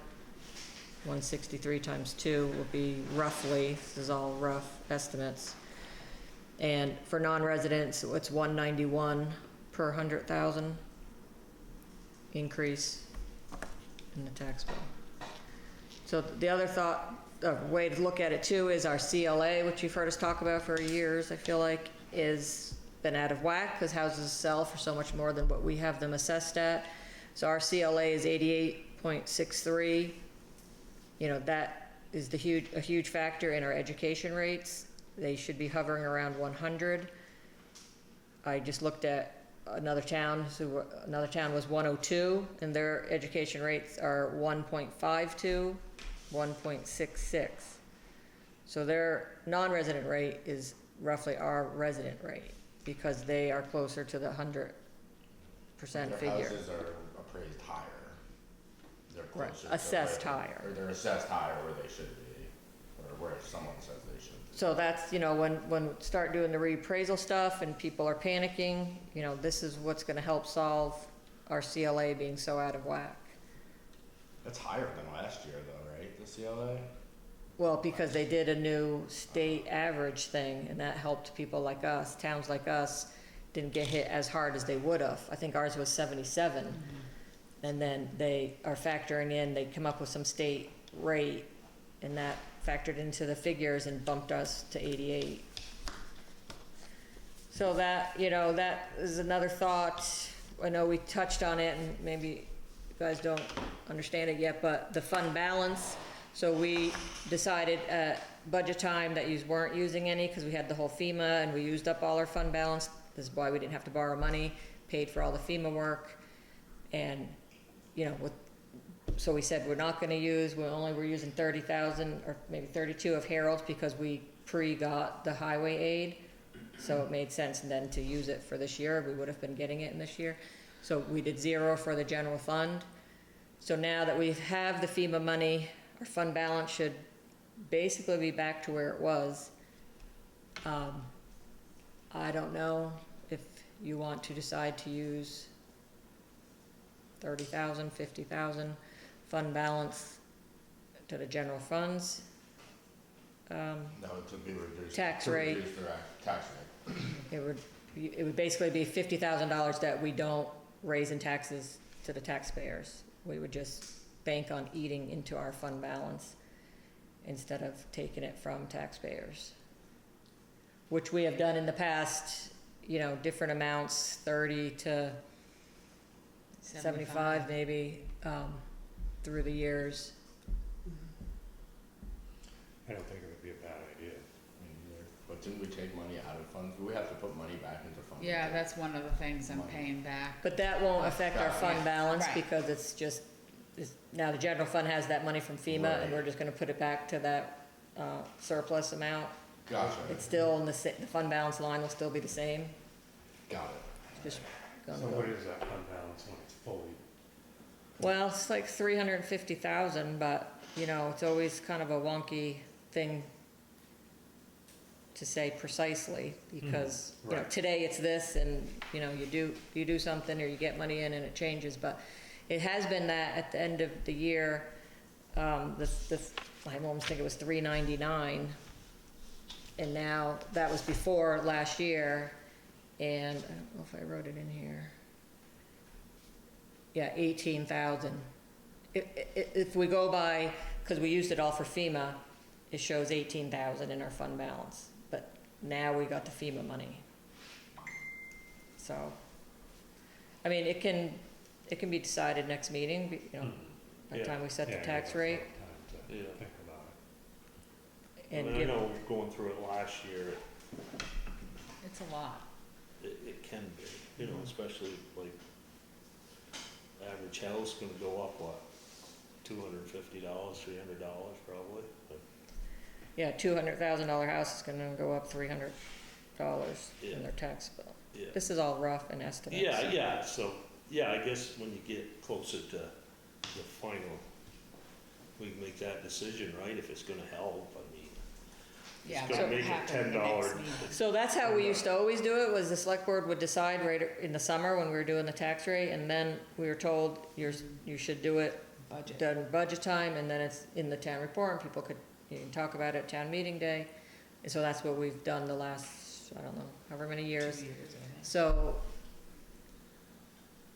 163 times 2 will be roughly, this is all rough estimates. And for non-residents, it's 191 per 100,000 increase in the tax bill. So the other way to look at it too is our CLA, which you've heard us talk about for years, I feel like, is been out of whack because houses sell for so much more than what we have them assessed at. So our CLA is 88.63. You know, that is a huge factor in our education rates. They should be hovering around 100. I just looked at another town was 102, and their education rates are 1.52, 1.66. So their non-resident rate is roughly our resident rate because they are closer to the 100% figure. Their houses are appraised higher. They're Right, closer to assessed where- higher. Or they're assessed higher where they should be, or where someone says they should be. So that's, you know, when we start doing the reappraisal stuff and people are panicking, you know, this is what's gonna help solve our CLA being so out of whack. That's higher than last year though, right, the CLA? Well, because they did a new state average thing, and that helped people like us, towns like us, didn't get hit as hard as they would have. I think ours was 77. And then they are factoring in, they come up with some state rate, and that factored into the figures and bumped us to 88. So that, you know, that is another thought. I know we touched on it, and maybe you guys don't understand it yet, but the fund balance. So we decided at budget time that you weren't using any because we had the whole FEMA and we used up all our fund balance. This is why we didn't have to borrow money, paid for all the FEMA work. And, you know, so we said we're not gonna use, we're using 30,000 or maybe 32 of Harold's because we got the highway aid. So it made sense then to use it for this year. We would have been getting it in this year. So we did 0 for the general fund. So now that we have the FEMA money, our fund balance should basically be back to where it was. I don't know if you want to decide to use 30,000, 50,000 fund balance to the general funds. No, to be reduced. Tax to rate. Reduce their tax rate. It would basically be $50,000 that we don't raise in taxes to the taxpayers. We would just bank on eating into our fund balance instead of taking it from taxpayers, which we have done in the past, you know, different amounts, 30 to 75 maybe, through the years. I don't think it would be a bad idea. But didn't we take money out of funds? We have to put money back into funds. Yeah, that's one of the things I'm Money. paying back. But that won't affect our fund Yeah, balance right. because it's just, now the general fund has that money from FEMA Right. and we're just gonna put it back to that surplus amount. Gotcha. It's still in the fund balance line will still be the same, Got it. just gonna So go. what is that fund balance when it's fully? Well, it's like 350,000, but, you know, it's always kind of a wonky thing to say precisely, because, you know, Right. today it's this, and, you know, you do something, or you get money in and it changes, but it has been that at the end of the year, I almost think it was 399, and now, that was before last year, and I don't know if I wrote it in here. Yeah, 18,000. If we go by, because we used it all for FEMA, it shows 18,000 in our fund balance, but now we got the FEMA money. So, I mean, it can be decided next meeting, you know, by the Yeah. time we set the Yeah, tax give us rate. time to Yeah. think about it. And I give, know going through it last year, It's a lot. it can be, you know, especially like average house gonna go up, what, $250, $300 probably? But, yeah, $200,000 house is gonna go up $300 Yeah. in their tax bill. yeah. This is all rough and estimates. Yeah, so, yeah, I guess when you get closer to the final, we can make that decision, right, if it's gonna help, I mean. Yeah, It's gonna but make it happen at the next $10. meeting. So that's how we used to always do it, was the select board would decide right in the summer when we were doing the tax rate, and then we were told, you should do it Budget. done budget time, and then it's in the town report, and people you can talk about it at town meeting day. And so that's what we've done the last, I don't know, however many 2 years. years, I think. So,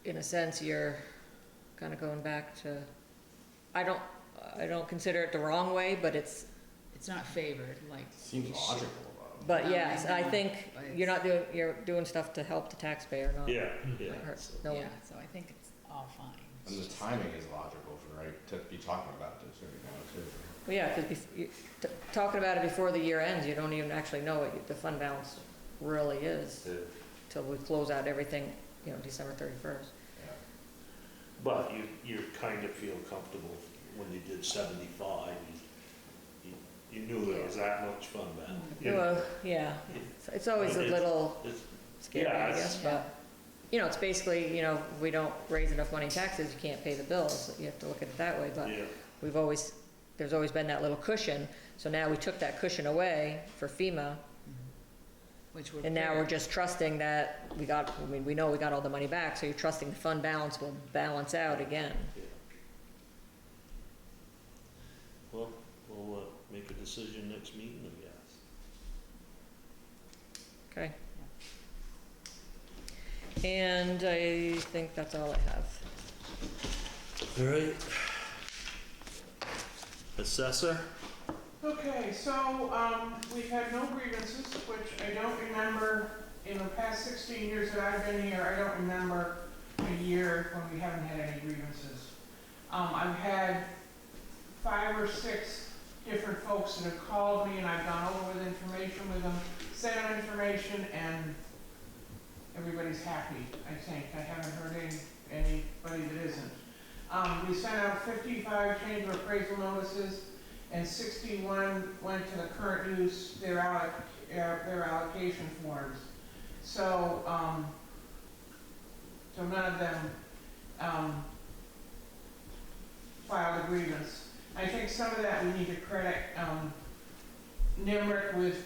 in a sense, you're kind of going back to, I don't consider it the wrong way, but it's, It's not favored, like. Seems you should. logical though. but No, yes, I I know, think but you're doing stuff to help the taxpayer, not Yeah, yeah. hurt so- no one. Yeah, so I think it's all fine. It's And the just- timing is logical for, right, to be talking about this right now too. Well, yeah, because talking about it before the year ends, you don't even actually know what the fund balance really is Yeah. till we close out everything, you know, December 31st. Yeah. But you kind of feel comfortable when you did 75, you knew there was that much fun balance. you know. Well, yeah, it's always a It's- little it's- scary, yeah, I it's- guess, but, you know, it's basically, you know, if we don't raise enough money in taxes, you can't pay the bills, you have to look at it that way, but Yeah, there's always been that little cushion, so now we took that cushion away for FEMA, Which we're. and now very- we're just trusting that we know we got all the money back, so you're trusting the fund balance will balance out again. yeah. Well, we'll make a decision next meeting, I guess. Okay. And I think that's all I have. All right. Assessor? Okay, so, we've had no grievances, which I don't remember, in the past 16 years that I've been here, I don't remember a year when we haven't had any grievances. I've had 5 or 6 different folks that have called me, and I've gone over with information with them, sent them information, and everybody's happy, I think. I haven't heard anybody that isn't. We sent out 55 change of appraisal notices, and 61 went to the current use, their allocation forms. So, so none of them, filed a grievance. I think some of that we need to credit, NIMRIC with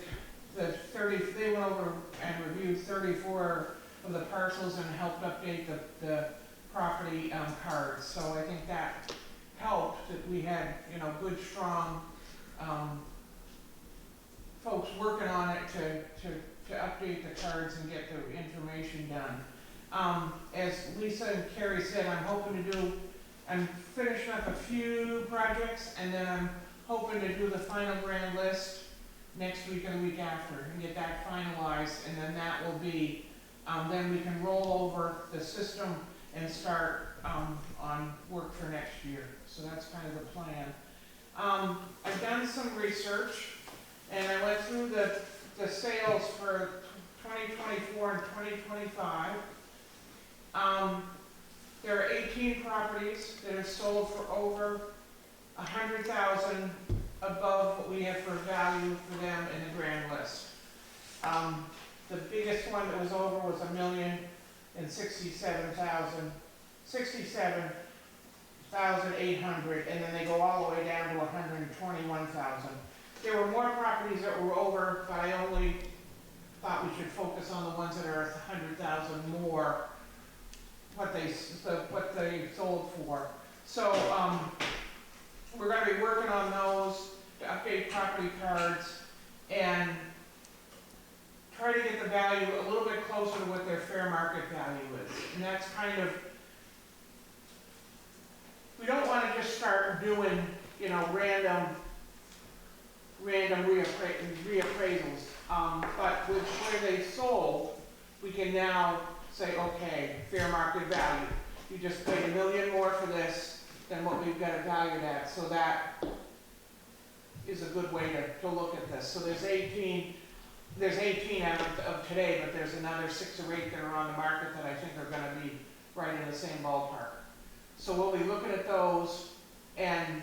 the 30, they went over and reviewed 34 of the parcels and helped update the property, cards. So I think that helped, that we had, you know, good, strong, folks working on it to update the cards and get the information done. As Lisa and Carrie said, I'm finishing up a few projects, and then I'm hoping to do the final grand list next week or the week after, and get that finalized, and then that will be, then we can roll over the system and start, on work for next year. So that's kind of the plan. I've done some research, and I went through the sales for 2024 and 2025. There are 18 properties that are sold for over 100,000 above what we have for value for them in the grand list. The biggest one that was over was 67,800, and then they go all the way down to 121,000. There were more properties that were over, but I only thought we should focus on the ones that are 100,000 more, what they sold for. So, we're gonna be working on those to update property cards and try to get the value a little bit closer to what their fair market value is. And that's kind of, we don't wanna just start doing, you know, random reappraisals. But with where they sold, we can now say, okay, fair market value. You just paid $1 million more for this than what we've got it valued at. So that is a good way to look at this. So there's 18 out of today, but there's another 6 or 8 that are on the market that I think are gonna be right in the same ballpark. So we'll be looking at those and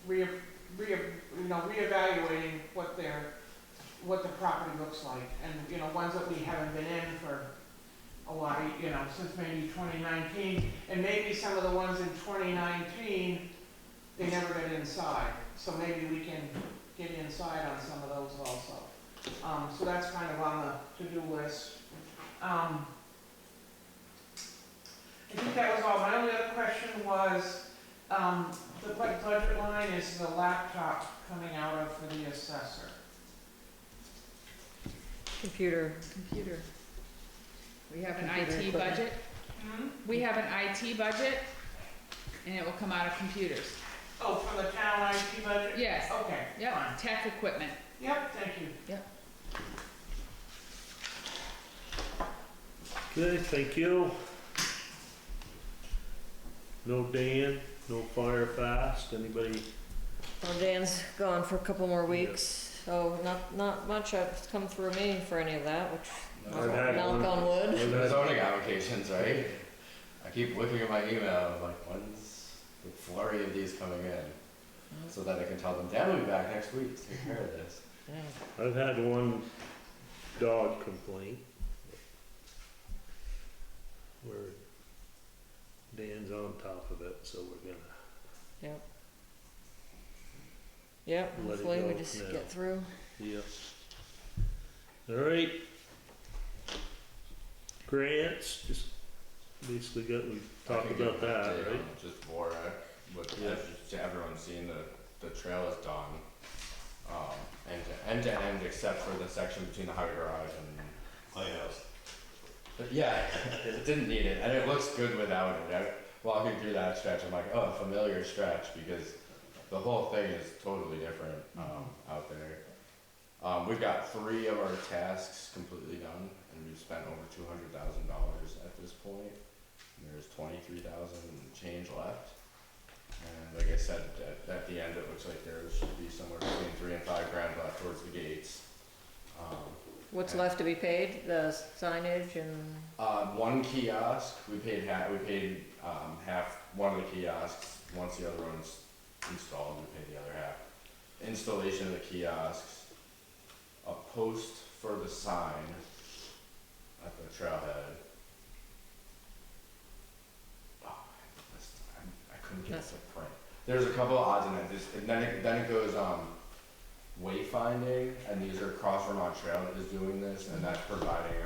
reevaluating what the property looks like. And, you know, ones that we haven't been in for a while, you know, since maybe 2019, and maybe some of the ones in 2019, they never got inside. So maybe we can get inside on some of those also. So that's kind of on the to-do list. I think that was all. My only other question was, the budget line is the laptop coming out of for the assessor. Computer. We have an Computer IT equipment. budget. We have an IT budget, and it will come out of computers. Oh, from the town IT budget? Yes. Okay, fine. Yep, tech equipment. Yep, thank you. Yep. Okay, thank you. No Dan, no Fire Fast, anybody? Well, Dan's gone for a couple more weeks, so not much has come through me for any of that, which, I've had knock one. on wood. The zoning applications, right? I keep looking at my email, I'm like, when's the flurry of these coming in? So that I can tell them, Dad will be back next week to take care of this. Yeah. I've had one dog complaint where Dan's on top of it, so we're gonna, Yep. Yep, Let it hopefully we go just now. get through. yep. All right. Grants, just basically we talked about that, right? Just Vorak, with, Yeah. as everyone's seen, the trail is done. End to end, except for the section between the highway garage and My house. But yeah, it didn't need it, and it looks good without it. Walking through that stretch, I'm like, oh, a familiar stretch, because the whole thing is totally different out there. We've got 3 of our tasks completely done, and we've spent over $200,000 at this point. There's 23,000 and change left. And like I said, at the end, it looks like there should be somewhere between 3 and 5 grand left towards the gates. What's left to be paid? The signage and, One kiosk, we paid half, one of the kiosks. Once the other one's installed, we paid the other half. Installation of the kiosks, a post for the sign at the trailhead. Oh, I couldn't get it to print. There's a couple of odds and ends, and then it goes, wayfinding, and these are Cross Vermont Trail is doing this, and that's providing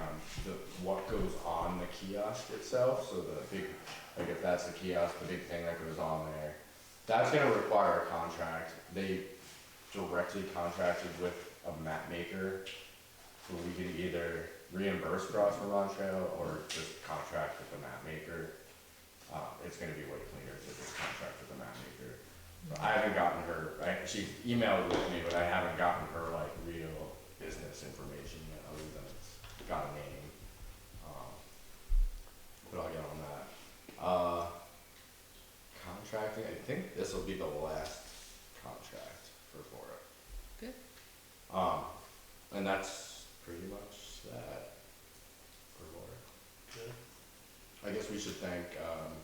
what goes on the kiosk itself. So the big, like if that's the kiosk, the big thing that goes on there, that's gonna require a contract. They directly contracted with a map maker, so we could either reimburse Cross Vermont Trail or just contract with the map maker. It's gonna be way cleaner to just contract with the map maker. I haven't gotten her, she emailed with me, but I haven't gotten her like real business information yet, other than it's got a name. But I'll get on that. think this will be the last contract for Florida. Good. And that's pretty much that for Florida. Good. I guess we should thank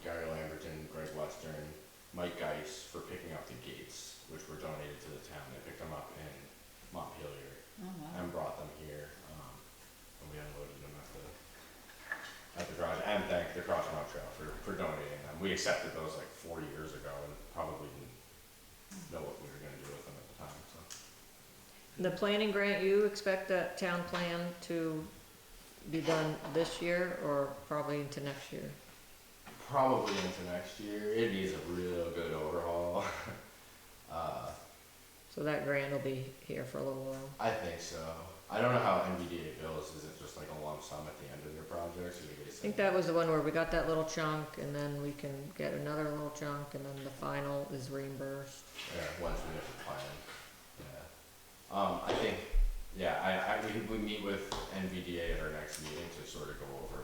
Gary Lamberton, Greg Western, Mike Geis for picking up the gates, which were donated to the town. They picked them up in Montpelier Oh, wow. and brought them here, and we unloaded them at the garage. And thank the Cross Mountain Trail for donating them. We accepted those like 4 years ago and probably didn't know what we were gonna do with them at the time, so. The planning grant, you expect that town plan to be done this year or probably into next year? Probably into next year. It needs a real good overhaul. So that grant will be here for a little while. I think so. I don't know how NVDA bills. Is it just like a lump sum at the end of their projects? Or do they I think that was the one where we got that little chunk and then we can get another little chunk and then the final is reimbursed. Yeah, once we have the plan. Yeah. I think, yeah, we meet with NVDA at our next meeting to sort of go over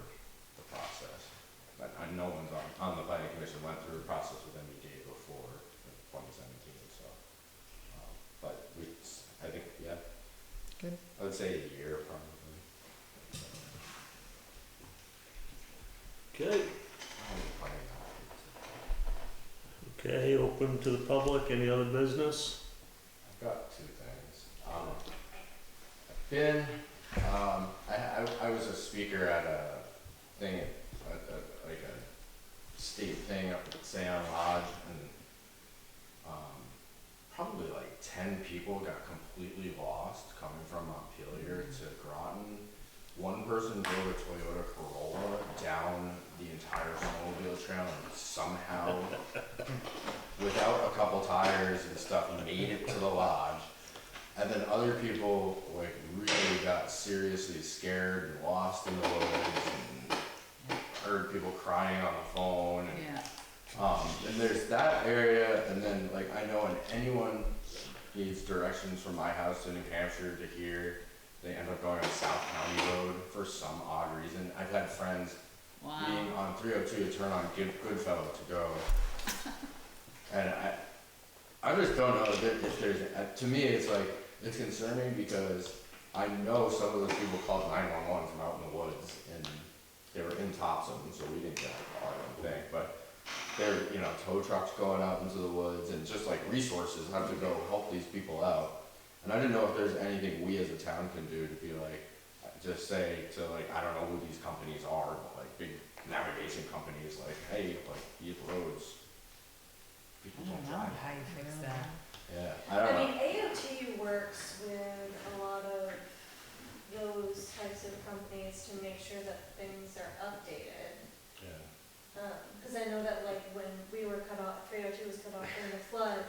the process. But no one's on the planning commission went through the process with NVDA before 2017, so. But I think, yeah. Good. I would say a year probably. Okay. Okay, open to the public, any other business? I've got two things. I've been, I was a speaker at a thing, like a state thing up at Salem Lodge, and probably like 10 people got completely lost coming from Montpelier to Groton. One person drove a Toyota Corolla down the entire snowmobile trail and somehow, without a couple tires and stuff, made it to the lodge. And then other people like really got seriously scared and lost in the woods and heard people crying on the phone. And, Yeah. and there's that area, and then like I know when anyone needs directions from my house to New Hampshire to here, they end up going on South County Road for some odd reason. I've had friends being Wow. on 302 to turn on Goodfellow to go, and I just don't know if there's, to me it's like, it's concerning because I know some of those people called 911 from out in the woods and they were in Topsom, so we didn't get a call, I don't think, but there, you know, tow trucks going out into the woods and just like resources have to go help these people out. And I didn't know if there's anything we as a town can do to be like, just say to like, I don't know who these companies are, but like big navigation companies, like, hey, like these roads, people don't drive. how you fix that. Yeah, I don't know. I mean, AOT works with a lot of those types of companies to make sure that things are updated. Yeah. Cause I know that like when we were cut off, 302 was cut off during the flood,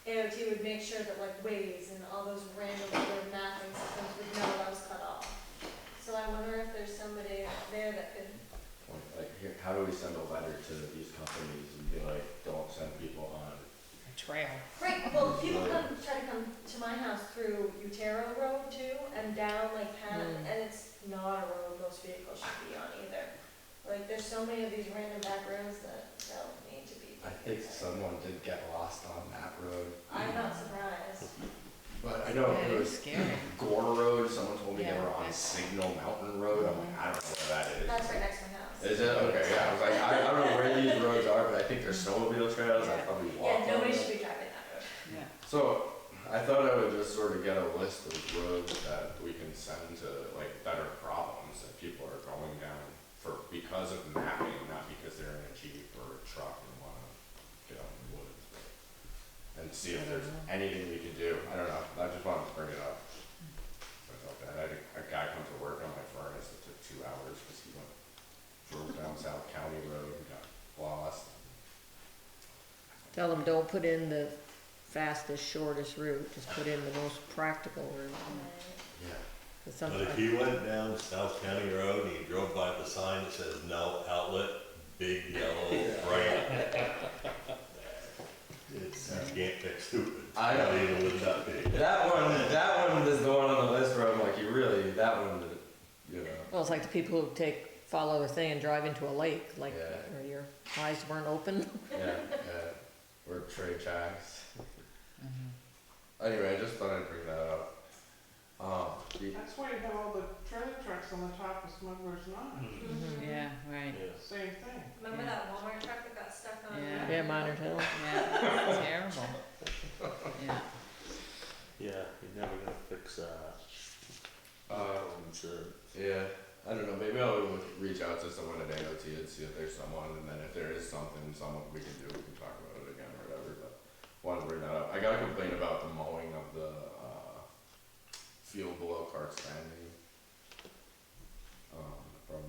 AOT would make sure that like Waze and all those random other mapping systems would know that was cut off. So I wonder if there's somebody there that could, Like, here, how do we send a letter to these companies and be like, don't send people on? Trail. right, well, people try to come to my house through Utero Road too, and down like Penn, and it's not a road most vehicles should be on either. Like, there's so many of these random back roads that don't need to be. I think someone did get lost on that road. I'm not surprised. But I know Yeah, it it's was scary. Gore Road, someone told me they Yeah. were on Signal Mountain Road, I'm like, I don't know where that is. That's right next to my house. Is it? Okay, yeah, I was like, I don't know where these roads are, but I think they're snowmobile trails, I probably walked Yeah, on nobody them. should be driving that road. Yeah. So, I thought I would just sort of get a list of roads that we can send to, like, better problems that people are going down for, because of mapping, not because they're in a Jeep or a truck and wanna get out in the woods. And see if there's anything we can do, I don't know, I just wanted to bring it up. I felt bad, I had a guy come to work on my furnace, it took 2 hours, cause he drove down South County Road and got lost. Tell them don't put in the fastest, shortest route, just put in the most practical route. Yeah. 'Cause But if sometimes, he went down South County Road and he drove by the sign that says no outlet, big yellow, bright. It's, you can't fix stupid. I know. Not even with that big. That one is the one on the list where I'm like, you really, that one, you know. well, it's like the people who follow the thing and drive into a lake, like, Yeah. or your eyes weren't open. Yeah, or trade tracks. Anyway, I just thought I'd bring that up. That's why you have all the trailer trucks on the top of Smuggler's Notch. Yeah, right. Yeah. Same thing. Remember that Walmart truck that got stuck on? Yeah. Yeah, Minor Hill. Yeah, it's terrible. Yeah. Yeah, you're never gonna fix that. Insurance. Yeah, I don't know, maybe I'll reach out to someone at AOT and see if there's someone, and then if there is someone we can do, we can talk about it again or whatever, but wanted to bring that up. I got a complaint about the mowing of the, field below Clark's Landing, from,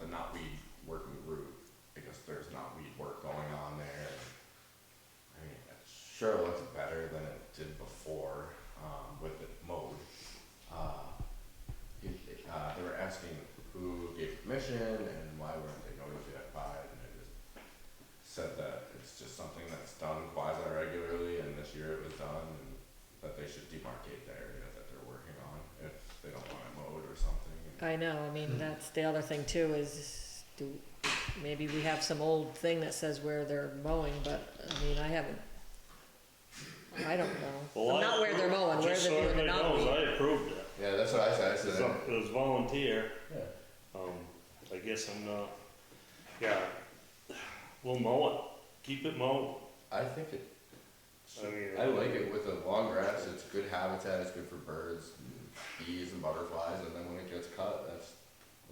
the knotweed working route, because there's knotweed work going on there. I mean, it sure looks better than it did before, with it mowed. They were asking who gave permission and why weren't they notified, and I just said that it's just something that's done quasi-regularly, and this year it was done, and that they should demarcate the area that they're working on if they don't want it mowed or something. I know, I mean, that's the other thing too, is maybe we have some old thing that says where they're mowing, but, I mean, I don't know. Well, Not where they're mowing, where Just they're so doing the everybody knows, knotweed. I approved it. Yeah, that's what I said, I said. It was volunteer. Yeah. I guess I'm not, yeah, we'll mow it, keep it mowed. I think it, I mean, I like it with the long grass, it's good habitat, it's good for birds, and bees and butterflies, and then when it gets cut, that's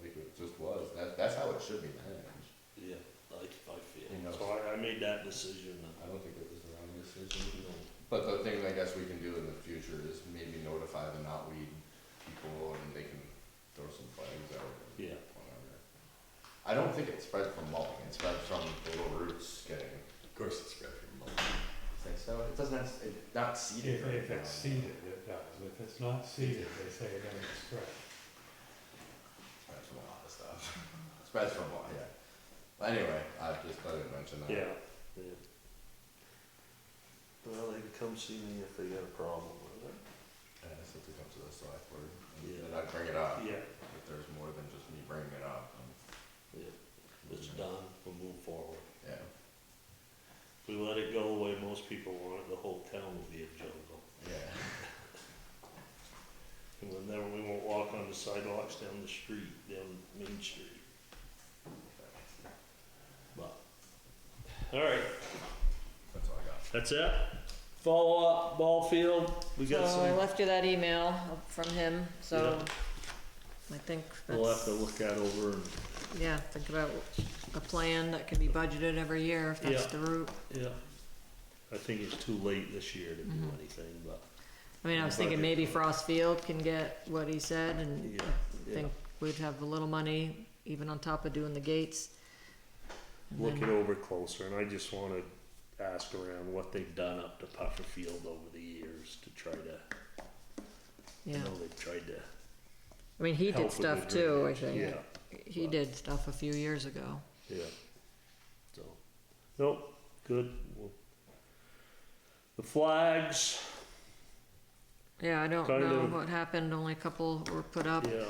like it just was, that's how it should be managed. Yeah, I feel, You know. so I made that decision. I don't think it was the wrong decision. But the thing I guess we can do in the future is maybe notify the knotweed people and they can throw some flags out. Yeah. Whatever. I don't think it spread from mowing, it spread from the little roots getting. Of course it's spread from mowing. Think so? It doesn't have, it's not seeded. If it's seeded, it does. If it's not seeded, they say it doesn't spread. Spreads from a lot of stuff. Spreads from a lot, yeah. But anyway, I just thought I'd mention that. Yeah, yeah. Well, they can come see me if they got a problem with it. And I said to come to the select board, Yeah. and I'd bring it up. Yeah, If there's more than just me bringing it up, yeah, it's done, we'll move forward. yeah. If we let it go the way most people want it, the whole town will be a jungle. Yeah. And we won't walk on the sidewalks down the street, down Main Street. But, all right, That's all I got. that's it? Follow up, ball field, we got So I some, left you that email from him, so I think we'll have to that's, look that over and, yeah, think about a plan that can be budgeted every year if that's Yeah. the route. yeah. I think it's too late this year to do Mhm. anything, but, I mean, I was thinking maybe Frost Field can get what he said, and yeah, I yeah. think we'd have a little money even on top of doing the gates. And Look it then- over closer, and I just wanna ask around what they've done up to Puffer Field over the years to try to, I Yeah, know they've tried to I mean, he help did with the stuff too, I drainage. think. Yeah, He did stuff a few years ago. yeah, so, nope, good. Well, the flags, Yeah, I don't Kind know of. what happened, only a couple were put up. yeah,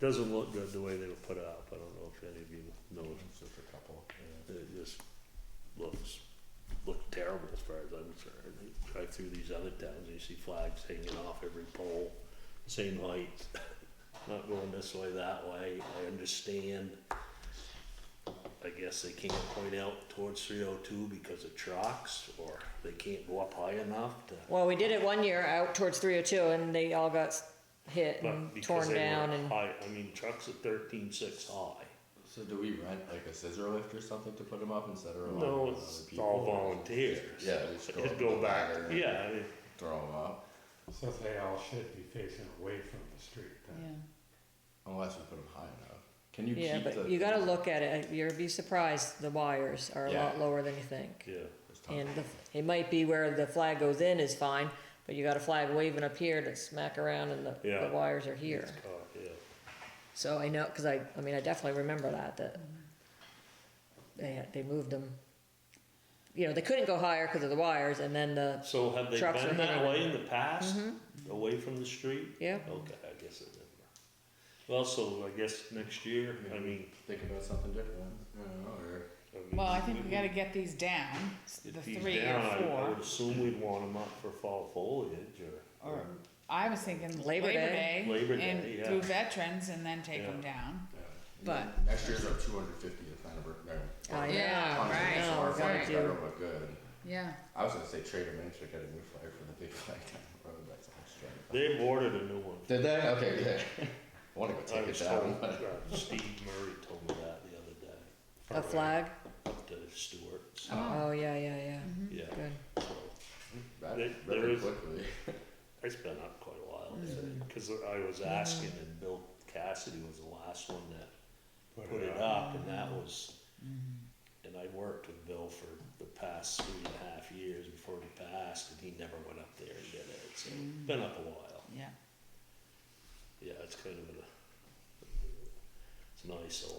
doesn't look good the way they were put up, I don't know if any of you noticed. Just a couple. It just looks terrible as far as I'm concerned. You drive through these other towns, and you see flags hanging off every pole, same height, not going this way, that way, I understand. I guess they can't point out towards 302 because of trucks, or they can't go up high enough to, Well, we did it one year out towards 302 and they all got hit but and because torn they down were and, high, I mean, trucks at 13.6 high. So do we rent like a scissor lift or something to put them up instead of relying No, on it's other people? all volunteers. Yeah, they just It'd up go the back, ladder and yeah, Throw them up, So they all should be facing away from the street then. unless we put them high enough. Can you yeah, keep the? but you gotta look at it. You'll be surprised, the wires are a Yeah. lot lower than you think. yeah. There's tons. And it might be where the flag goes in is fine, but you got a flag waving up here to smack around and the Yeah. wires are here. It's caught, yeah. So I know, cause I mean, I definitely remember that they moved them. You know, they couldn't go higher because of the wires and then the, So have they Trucks are been that hitting way in the past, Mhm. away from the street? yeah. Okay, I guess I never. Well, so I guess next year, I mean. Think about something different, I don't know, or. Well, I think we gotta get these down, the If he's 3 or down, I 4. would assume we'd want him up for fall foliage Or, I was thinking Labor Day. Labor Day, and yeah. through veterans and then take them Yeah. down. Yeah. But- Next year's our 250th anniversary. I know. Yeah, right. No, Our we gotta flags do- better look good. Yeah, I was gonna say trade them in, should get a new flag for the big flag down the road, that's extra. They've ordered a new one. Did they? Okay, good. I wanna go I take it was down. told, Steve Murray told me that the other day, A flag? up to Stewart's. Oh, yeah, yeah, yeah. Yeah, Good. so, That There very is- quickly. it's been up quite a while, Mm-hmm. cause I was asking and Bill Cassidy was the last one that put it up, and that was, and I worked with Bill for the past 3.5 years before he passed, and he never went up there and did it, so, been up a while. yeah. Yeah, it's kind of it's an eyesore.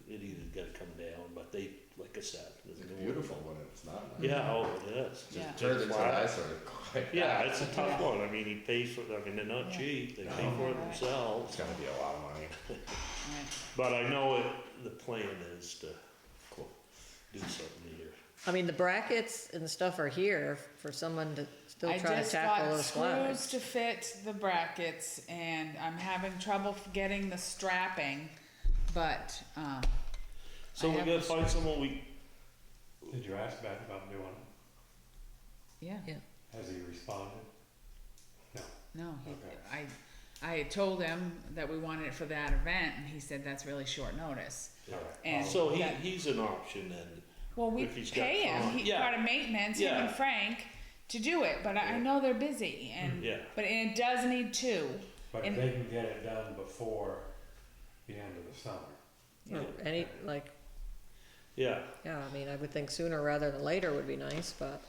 It either gotta come down, but they, like I said, there's It's no beautiful when it's not nice. Yeah, oh, it is. Yeah. Just turns into an Flat. eyesore quite Yeah, fast. it's a tough one. I mean, he pays for, I mean, they're not Yeah. cheap. They pay No. for it Right. themselves. It's gonna be a lot of money. Right. But I know the plan is to do something here. I mean, the brackets and the stuff are here for someone to still try to tackle those I just got flags. screws to fit the brackets, and I'm having trouble getting the strapping, but, So I we have gotta the find someone we, Did you ask Ben about doing it? yeah, Has he responded? no, Okay. I had told him that we wanted it for that event, and he said that's really short notice. All right. And so that- he's an option then. Well, we if he's got pay him, time. he, Yeah. part of maintenance, him Yeah. and Frank, to do it, but I know they're busy, and, Yeah. but and it does need 2. But And- they can get it done before the end of the summer. Or any, like, Yeah, yeah, I mean, I would think sooner rather than later would be nice, but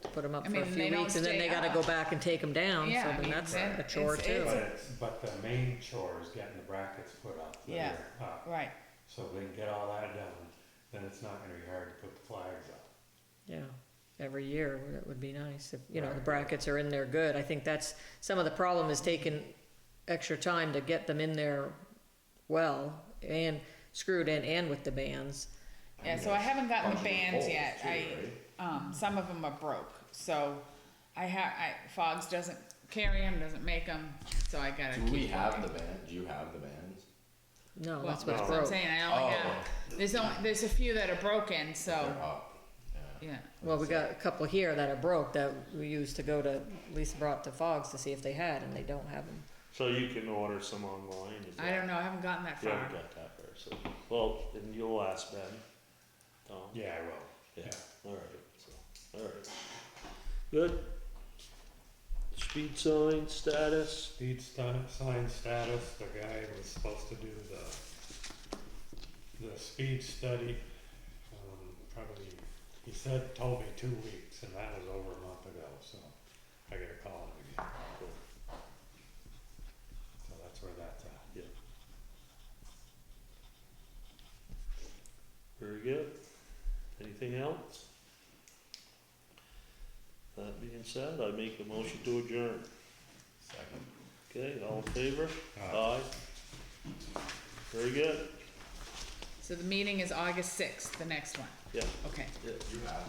to put them up I for mean, a they few don't weeks and then stay they gotta up. go back and take them down, Yeah, so I I mean, mean, that's then a chore it's- too. But the main chore is getting the brackets put up. that Yeah. are up. Right, So if they can get all that done, then it's not gonna be hard to put the flags up. Yeah, every year, it would be nice if, you know, the Right. brackets are in there good. I think that's, some of the problem is taking extra time to get them in there well, and screwed in and with the bands. yeah, so I haven't gotten the Bunch of bands holes yet, too, right? some of them are broke, so Fogs doesn't carry them, doesn't make them, so I gotta Do keep we have looking. the band? Do you have the bands? No, Well, that's that's what's what I'm broke. saying, I only have, there's a few that are broken, They're so, up. Yeah. yeah. Well, we got a couple here that are broke that we used to go to, Lisa brought to Fogs to see if they had, and they don't have them. so you can order some online. Is I that- don't know, I haven't gotten that You far. haven't got that far, so, well, and you'll ask Ben, Tom? Yeah, I will. Yeah, alright, so, alright. Good. Speed sign status, Speed sign status, the guy was supposed to do the speed study, probably, he said, told me 2 weeks, and that was over a month ago, so I gotta call him again. So that's where that's at. very good. Anything else? That being said, I make a motion to adjourn. Second. Okay, all in favor? Aye. Very good, So the meeting is August 6th, the next one, yeah, okay. yeah. You have.